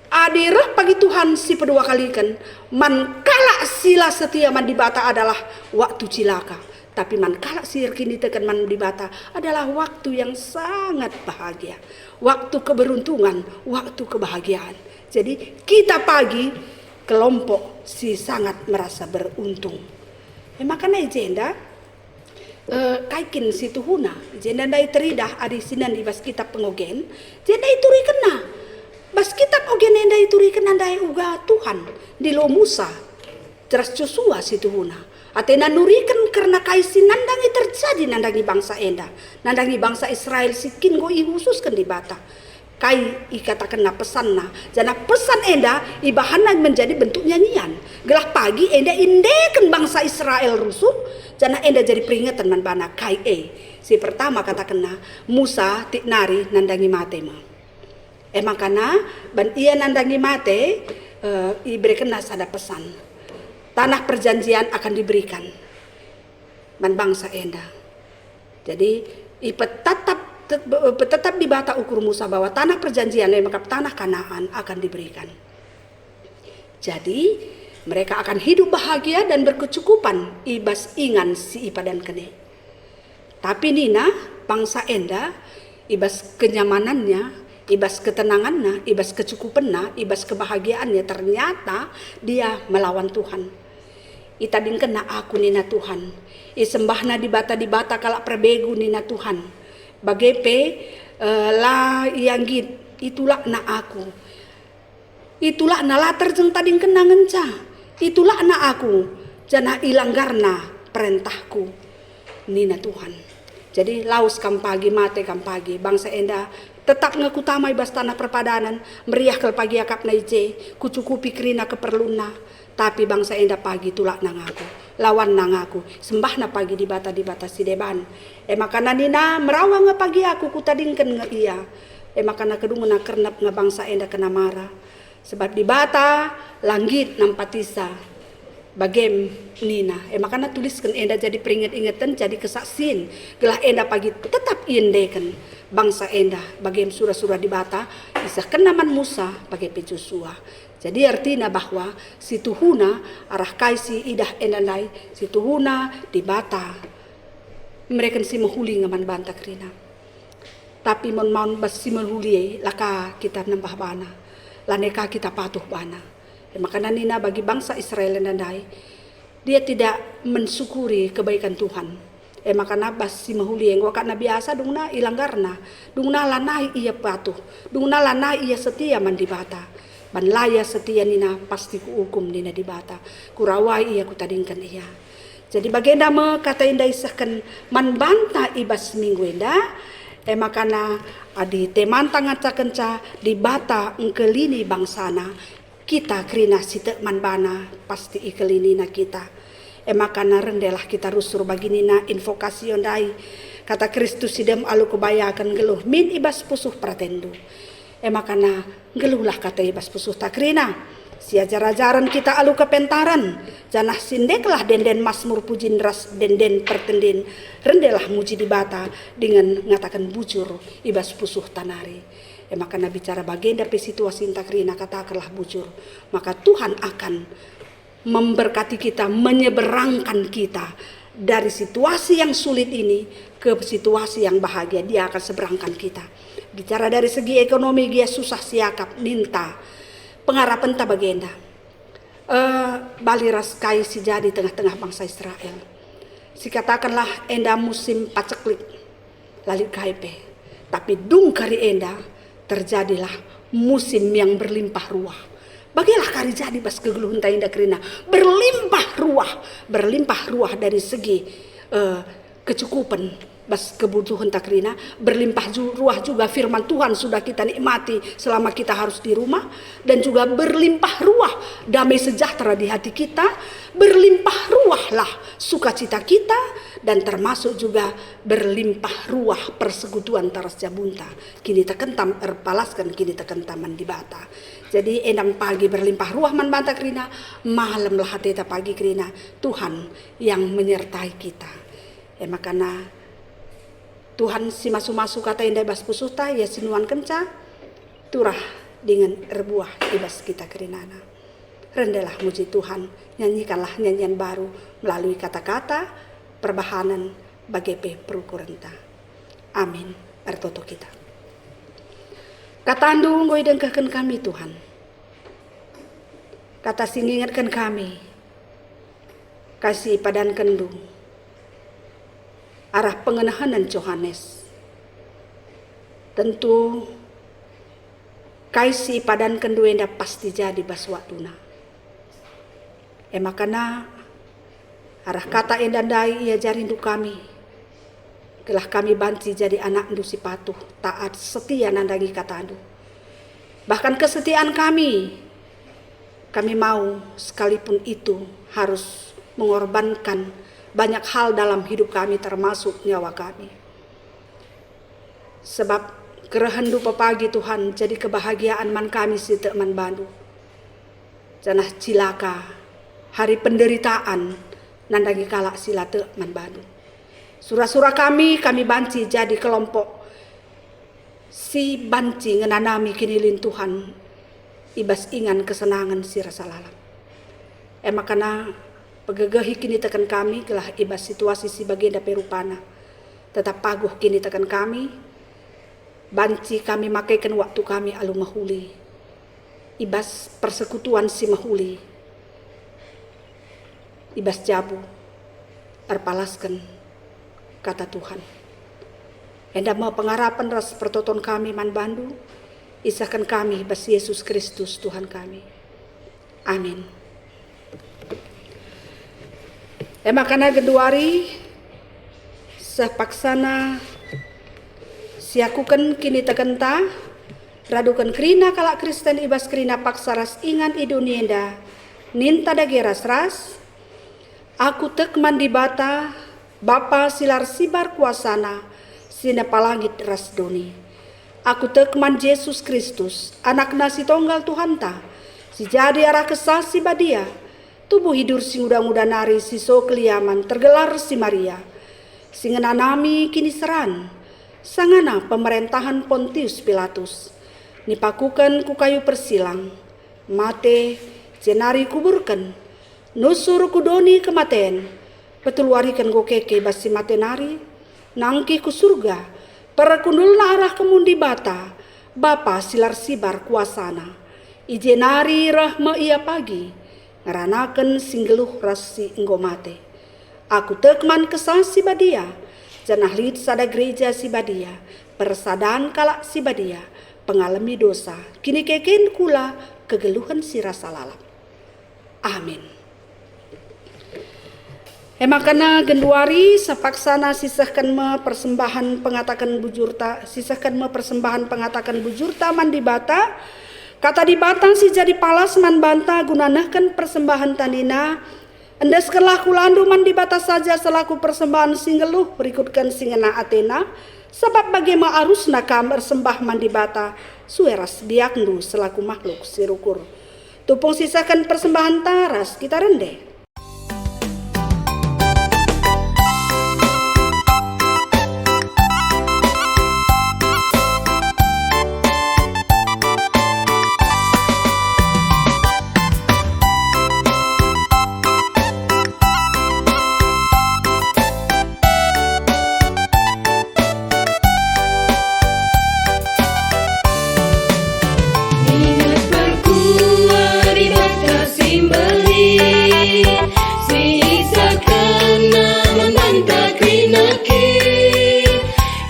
Adirah pagi Tuhan si kedua kali kan mankala sila setia mandibata adalah waktu cilaka, tapi mankala sihir kini tekan mandibata adalah waktu yang sangat bahagia, waktu keberuntungan, waktu kebahagiaan. Jadi kita pagi kelompok si sangat merasa beruntung. Makanya jenda kaikin si tuhuna jenda dai teridah adi sinan di bas kitab pengogen jenda itu rikena bas kitab ogen enda itu rikenandai uga Tuhan di lo Musa teras Joshua situ huna atena nurikan karena kaisin nandangi terjadi nandangi bangsa enda nandangi bangsa Israel sikin go ihususkan di bata kai ikatakan na pesan na jana pesan enda ibahana menjadi bentuk nyanyian gelah pagi enda indekan bangsa Israel rusuh jana enda jadi peringatan man bana kai si pertama katakan na Musa tik nari nandangi mate ma makana ban ia nandangi mate iberikan ada pesan tanah perjanjian akan diberikan ban bangsa enda. Jadi tetap di bata ukur Musa bahwa tanah perjanjian maka tanah Kanaan akan diberikan. Jadi mereka akan hidup bahagia dan berkecukupan ibas ingan si ipadan kene. Tapi Nina bangsa enda ibas kenyamanannya, ibas ketenangannya, ibas kecukupannya, ibas kebahagiaannya, ternyata dia melawan Tuhan. Itading kena aku nina Tuhan. Isembahna di bata kalak perbegu nina Tuhan. Bagepe la yang git itulah na aku. Itulah na latar jeng tading kena ngenca. Itulah na aku. Jana ilanggarna perintahku nina Tuhan. Jadi laus kampagi mate kampagi bangsa enda tetap ngekutamai bas tanah perpadanan meriah ke pagi akap naije kucukupi kerina keperluna tapi bangsa enda pagi tulak nangaku lawan nangaku sembah na pagi di bata si deban makana nina merawang nge pagi aku kutadingkan nge iya makana kedung na kernap nge bangsa enda kena marah sebab di bata langgit nampatisa bagem nina makana tuliskan enda jadi peringat-ingatan jadi kesaksin gelah enda pagi tetap indekan bangsa enda bagem surah-surah di bata bisa kenaman Musa bagai Joshua. Jadi artinya bahwa si tuhuna arah kaisi idah endalai si tuhuna di bata mereka si mahuli ngaman banta krina tapi mon bas si mahuli laka kita nambah bana laneka kita patuh bana makanya nina bagi bangsa Israel endalai dia tidak mensyukuri kebaikan Tuhan. Makana bas si mahuli yang wakana biasa dungna ilanggarna dungna lanai ia patuh dungna lanai ia setia man di bata ban laya setia nina pasti ku hukum nina di bata kurawai ia kutadingkan ia. Jadi bagenda me kata indah isahkan man banta ibas minggu indah makana adi teman tangan cakenca di bata engkelini bangsana kita krina sitek man bana pasti ikelini na kita. Makana rendelah kita rusur baginina invokasi ondai kata Kristus sidem alu kebayakan geluh min ibas pusuh pratendu makana geluhlah kata ibas pusuh takrina Si ajar-ajaran kita alu kepentaran, janah sindeklah denden masmur pujin ras denden pertenden, rendelah muji di bata dengan ngatakan bujur ibas pusuh tanari. Maka na bicara bagenda pe situasi intakrina katakanlah bujur, maka Tuhan akan memberkati kita, menyeberangkan kita dari situasi yang sulit ini ke situasi yang bahagia. Dia akan seberangkan kita. Bicara dari segi ekonomi dia susah siakap minta pengharapan ta bagenda. Baliras kai si jadi tengah-tengah bangsa Israel. Si katakanlah enda musim paceklik lalit kaipe. Tapi dung kari enda terjadilah musim yang berlimpah ruah. Bagilah kari jadi bas kegeluhun ta indah kerina berlimpah ruah dari segi kecukupan bas kebutuhan takrina, berlimpah ruah juga firman Tuhan sudah kita nikmati selama kita harus di rumah, dan juga berlimpah ruah damai sejahtera di hati kita, berlimpah ruahlah sukacita kita, dan termasuk juga berlimpah ruah persekutuan taras jabunta kini tekentam erpalaskan kini tekentaman di bata. Jadi endang pagi berlimpah ruah man banta krina, malam lah hati pagi krina, Tuhan yang menyertai kita. Makanya Tuhan si masu-masu kata indah bas pusuta ya sinuan kenca turah dengan erbuah ibas kita kerinana. Rendelah muji Tuhan, nyanyikanlah nyanyian baru melalui kata-kata perbahanan bagi perukurenta. Amin. Ertoto kita. Kata andu ngoi dengkahkan kami Tuhan. Kata singingatkan kami. Kasih padan kendu. Arah pengenahanan Yohanes. Tentu kaisi padan kenduenda pasti jadi bas waktuna. Makana arah kata endandai ia jarindu kami. Kelah kami banci jadi anak ndu si patuh, taat, setia nandangi kata andu. Bahkan kesetiaan kami mau sekalipun itu harus mengorbankan banyak hal dalam hidup kami termasuk nyawa kami. Sebab kerehendu pepagi Tuhan jadi kebahagiaan man kami si teman bandu. Janah cilaka hari penderitaan nandangi kalak sila teman bandu. Surah-surah kami banci jadi kelompok si banci ngenanami kinilin Tuhan ibas ingan kesenangan si rasa lalam. Makana pegegehi kini tekan kami kelah ibas situasi si bagenda perupana. Tetap paguh kini tekan kami. Banci kami makaikan waktu kami alu mahuli. Ibas persekutuan si mahuli. Ibas jabu. Erpalaskan kata Tuhan. Enda mau pengharapan ras pertoton kami man bandu. Isahkan kami bas Yesus Kristus Tuhan kami. Amin. Makana geduari sepaksana siakukan kini tekenta radukan krina kalak Kristen ibas krina paksaras ingan idunienda ninta dageras ras aku tekman di bata Bapa silar sibar kuasana sina palangit ras doni aku tekman Yesus Kristus anak nasi tonggal Tuhan ta si jadi arah kesasi badia tubuh hidur si muda-muda nari si so keliaman tergelar si Maria. Singenanami kini seran. Sangana pemerintahan Pontius Pilatus. Nipakukan ku kayu persilang. Mate jenari kuburkan. Nusur kudoni kematen. Petuluarikan go keke basi mate nari. Nangki ku surga. Perekundulna arah kemundi bata. Bapa silar sibar kuasana. Ijenari rahma ia pagi. Ngaranakan singgeluh rasi enggomate. Aku tekman kesal si badia. Janah lid sada gereja si badia. Persadaan kalak si badia. Pengalami dosa. Kini keken kula kegeluhan si rasa lalap. Amin. Makana genduari sapaksana sisahkan me persembahan pengatakan bujurta. Sisahkan me persembahan pengatakan bujurta mandi bata. Kata di batang si jadi palas man banta gunanakan persembahan tanina. Endeskanlah kulandu man di bata saja selaku persembahan singgeluh berikutkan singena Athena. Sebab bagaimana arusna kam bersembah man di bata sueras biakndu selaku makhluk sirukur. Tupung sisakan persembahan taras kita rende. Ingat berkuah di batas simbali, sisakan membantah kerinaki,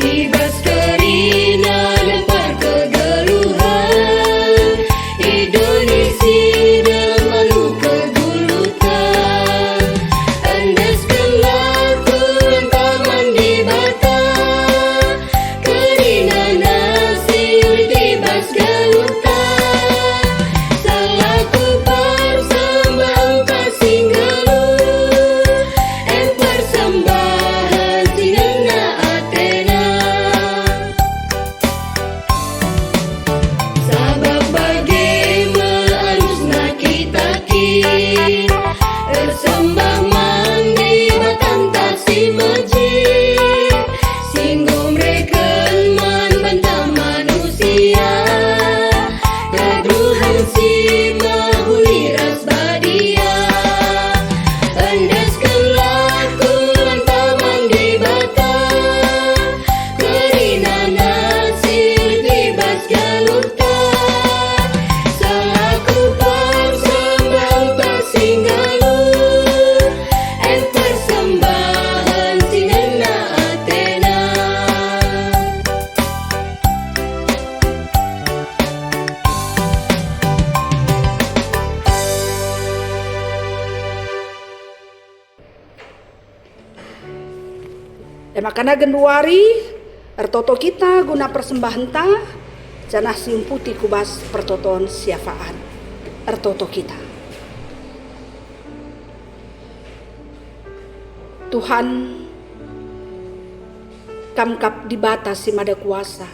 ibas kerina lempar kegeluhan, Indonesia dan malu kegulutan, andaskanlah kurang taman di bata, kerina nasi ibas galutan. Sembah mandi batang tasi majid, singgung reken man bantah manusia, kedruhan si mahuli ras badia, andaskanlah kurang taman di bata, kerina nasi bebas galuta, salaku persembah tak singgalu. Makana genduari ertoto kita guna persembahan ta janah siung putih kubas pertoton siafaan ertoto kita. Tuhan kamkap di batas si mada kuasa,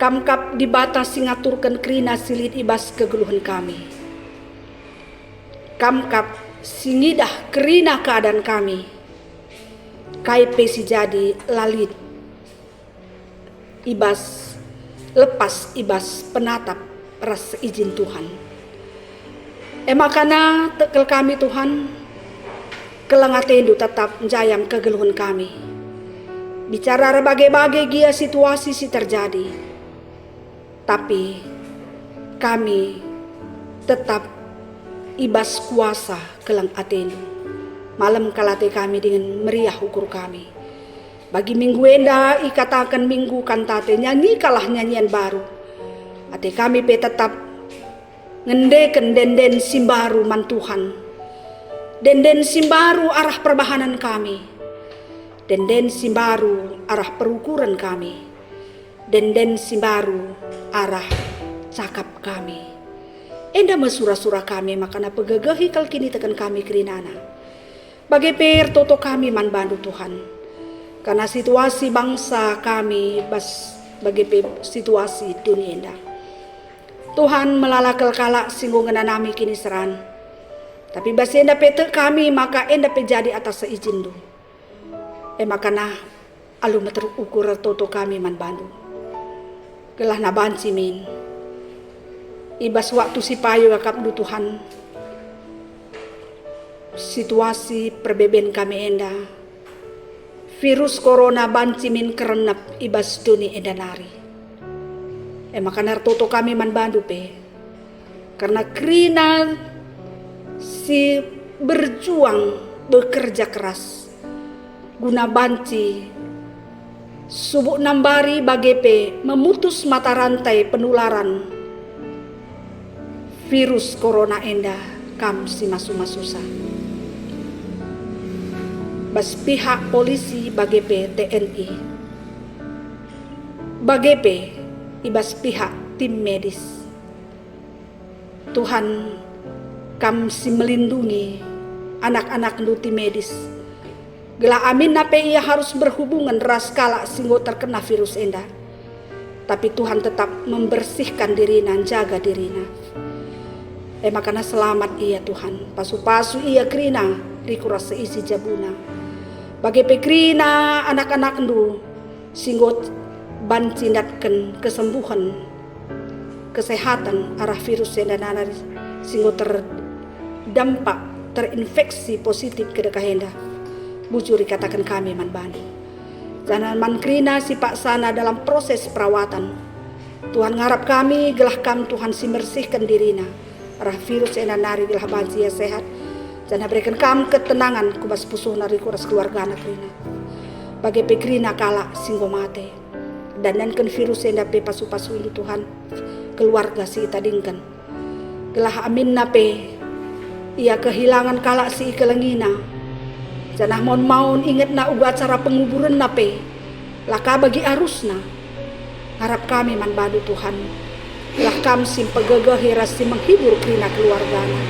kamkap di batas si ngaturkan kerina silit ibas kegeluhan kami, kamkap si ngidah kerina keadaan kami, KIP si jadi lalit ibas lepas ibas penatap ras izin Tuhan. Makana tekel kami Tuhan kelengatendu tetap menjayam kegeluhan kami. Bicara berbagai-bagai gia situasi si terjadi, tapi kami tetap ibas kuasa kelang atendu. Malam kalate kami dengan meriah ukur kami. Bagi minggu enda ikatakan minggu kantate nyanyi kalah nyanyian baru. Ate kami pe tetap ngendeken denden simbaru man Tuhan. Denden simbaru arah perbahanan kami. Denden simbaru arah perukuran kami. Denden simbaru arah cakap kami. Enda mesura-sura kami makana pegegehi kal kini tekan kami kerinana. Bagi per toto kami man bandu Tuhan, karena situasi bangsa kami bagi situasi dunia enda. Tuhan melalakal kalak singgungan nami kini seran, tapi basi enda pete kami maka enda pe jadi atas seizin du. Makana alu meteruk ukur toto kami man bandu. Gelah na banci min, ibas waktu si payu akap du Tuhan. Situasi perbeben kami enda, virus corona bancimin kerenap ibas duni enda nari. Makana toto kami man bandu pe, karena kerina si berjuang bekerja keras guna banci subuk nambari bagi pe memutus mata rantai penularan virus corona enda kam si masu-masusa. Bas pihak polisi bagi pe TNI, bagi pe ibas pihak tim medis. Tuhan kam si melindungi anak-anak nu tim medis. Gela amin nape ia harus berhubungan ras kala singgo terkena virus enda. Tapi Tuhan tetap membersihkan dirina, jaga dirina. Makana selamat ia Tuhan. Pasu-pasu ia krina rikuras seisi jabuna. Bagi pekrina anak-anak ndu singgot bancindatkan kesembuhan kesehatan arah virus yang dan singgot terdampak terinfeksi positif ke dekahenda. Bujuri katakan kami man bandu. Jangan man krina si pak sana dalam proses perawatan. Tuhan ngarap kami gelah kam Tuhan si bersihkan dirina. Arah virus yang nari gelah banci ya sehat. Jangan berikan kam ketenangan kubas pusuh nari kuras keluarga anak krina. Bagi pekrina kala singgo mate. Dan virus yang dapat pasu-pasu ini Tuhan keluarga si tadingkan. Gelah amin nape ia kehilangan kala si kelengina. Janah maun ingat na uga acara penguburan nape laka bagi arusna. Harap kami man badu Tuhan lah kam sim pegegeh rasi menghibur krina keluargana.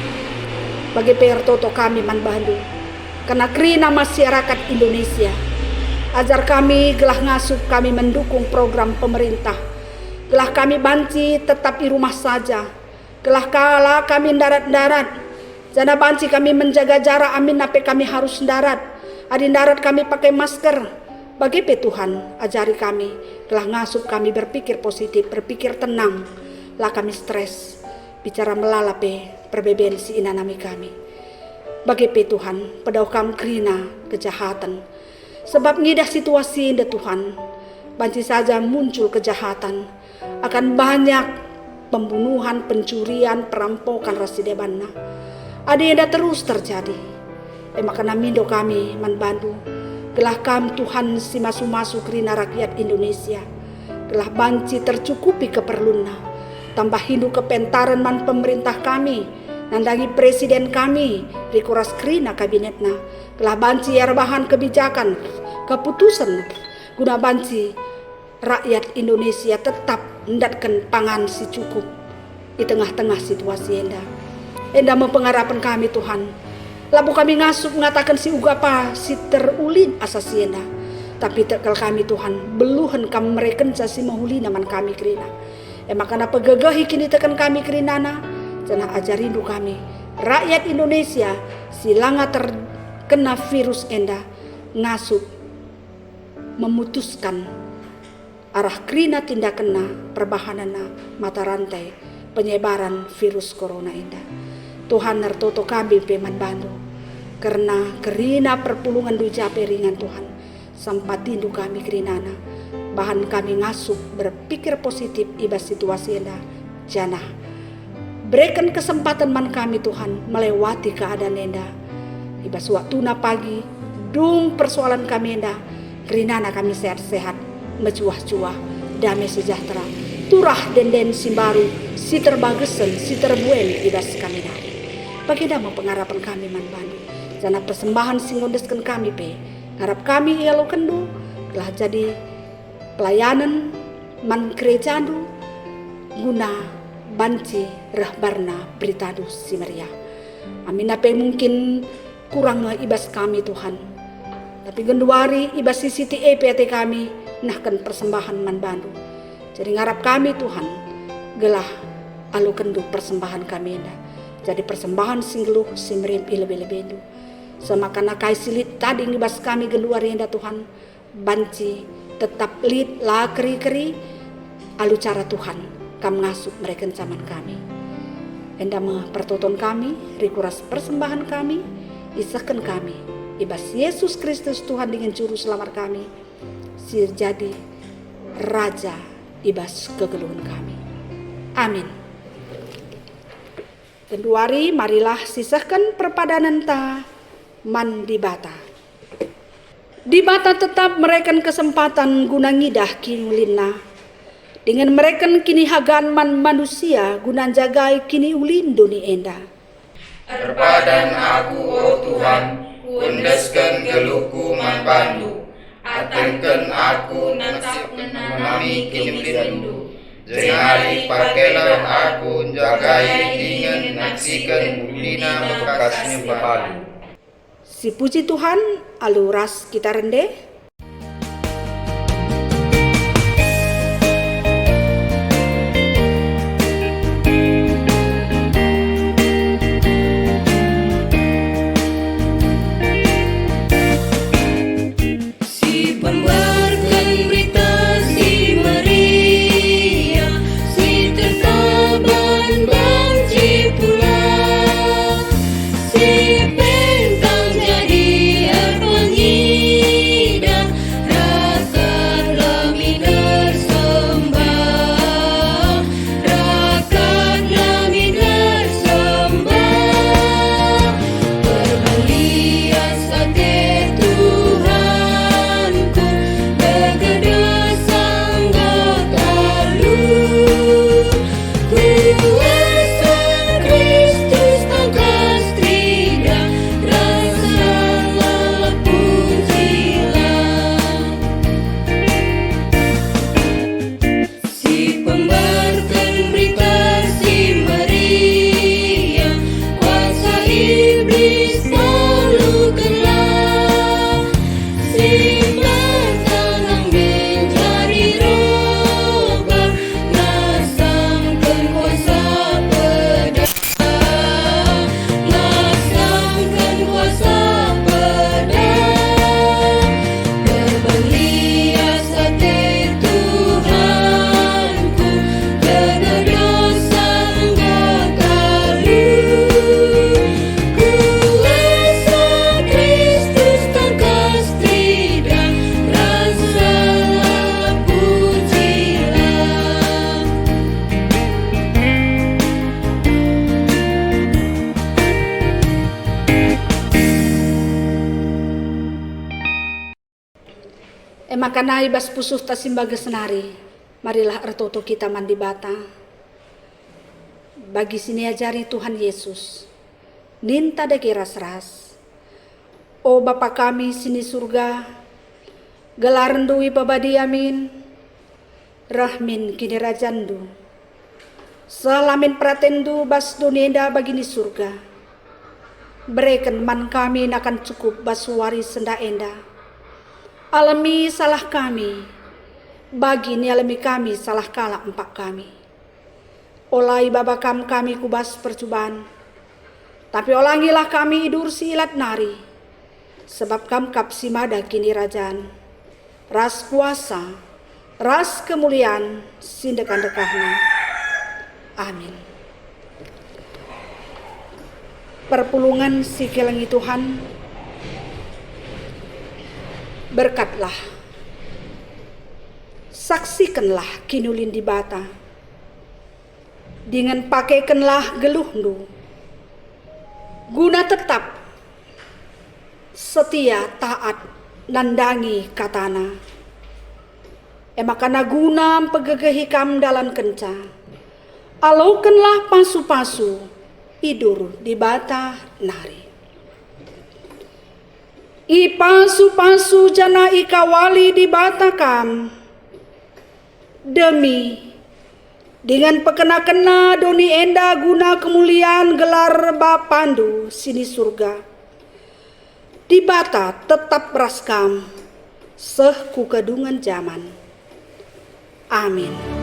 Bagi PR toto kami man badu karena krina masyarakat Indonesia. Ajar kami gelah ngasup kami mendukung program pemerintah. Gelah kami banci tetap di rumah saja. Gelah kala kami darat-darat. Jana banci kami menjaga jarak amin nape kami harus darat. Adi darat kami pakai masker. Bagi Tuhan ajari kami. Gelah ngasup kami berpikir positif, berpikir tenang. Lah kami stres. Bicara melalape perbeben si inanami kami. Bagi Tuhan pedau kam krina kejahatan. Sebab ngidah situasi indah Tuhan. Banci saja muncul kejahatan. Akan banyak pembunuhan, pencurian, perampokan rasi debanna. Ada yang terus terjadi. Makanya mindo kami man bandu. Gelah kam Tuhan si masu-masu krina rakyat Indonesia. Gelah banci tercukupi keperluna. Tambah hindu kepentaran man pemerintah kami. Nandangi presiden kami. Rikuras krina kabinetna. Gelah banci bahan kebijakan. Keputusan. Guna banci rakyat Indonesia tetap mendatkan pangan si cukup. Di tengah-tengah situasi endah. Endah mempengarapan kami Tuhan. Labu kami ngasup mengatakan si ugapa si terulin asasi endah. Tapi tekal kami Tuhan beluhan kami mereka si mahuli naman kami krina. Makana pegegahi kini tekan kami krinana. Jangan ajarindu kami. Rakyat Indonesia silanga terkena virus endah. Ngasup memutuskan arah krina tindak kena perbahanana mata rantai penyebaran virus corona indah. Tuhan nertoto kami peman bantu karena kerina perpulungan dujape ringan Tuhan sampai tindu kami kerinana bahan kami ngasup berpikir positif ibas situasi indah janah berikan kesempatan man kami Tuhan melewati keadaan indah ibas waktu na pagi dung persoalan kami indah kerinana kami sehat-sehat mecuah-cuah damai sejahtera turah denden simbaru si terbagesen si terbuen ibas kami dari bagi dama pengharapan kami man bandu jana persembahan singondeskan kami pe harap kami ia lo kendu telah jadi pelayanan man gerejandu guna banci rahbarna beritadu si Maria amin apa mungkin kurang ibas kami Tuhan tapi genduari ibas CCTV PT kami nahkan persembahan man bandu. Jadi ngarap kami Tuhan gelah alu kendu persembahan kami dah. Jadi persembahan singgeluh simrim ilebe-lebendu. Semakana kai silit tadi ngibas kami genduari enda Tuhan banci tetap lit la keri-keri alu cara Tuhan kam ngasup mereka zaman kami. Enda pertoton kami rikuras persembahan kami isahkan kami. Ibas Yesus Kristus Tuhan dengan juru selamat kami sir jadi Raja ibas kegeluhan kami. Amin. Kenduari marilah sisahkan perpadanan ta man di bata. Di bata tetap mereka kesempatan guna ngidah kinulina. Dengan mereka kini hagan man manusia guna jagai kini ulin duni enda. Terpadan aku oh Tuhan kundeskan geluhku man bandu atenken aku nasib menami kini rindu jengari pakailah aku jagai ingin naksikan bulina bekasnya padu. Si puji Tuhan aluras kita rende. makana ibas pusuh tasimbaga senari, marilah ertoto kita mandi bata. Bagi sini ajari Tuhan Yesus, ninta daki ras-ras. O Bapa kami sini surga, gelarendu ibabadi amin, rahmin kini rajandu. Salamin pratendu bas dunienda bagini surga. Berikan man kami nakan cukup basuari senda enda. Alami salah kami, bagi ni alami kami salah kala empak kami. Olai babakam kami kubas percubaan, tapi olangilah kami idur si ilat nari. Sebab kam kap si mada kini rajaan, ras kuasa, ras kemuliaan, sindekan dekahna. Amin. Perpulungan si kelengi Tuhan, berkatlah, saksikanlah kinulin di bata, dengan pakaikanlah geluhndu, guna tetap setia taat nandangi katana. Emakana guna pegegehikam dalam kenca, alaukanlah pasu-pasu idur di bata nari. I pasu-pasu jana ikawali di bata kam, demi dengan pekena-kena doni enda guna kemuliaan gelar Bapandu sini surga. Di bata tetap raskam seh ku kedungan zaman. Amin.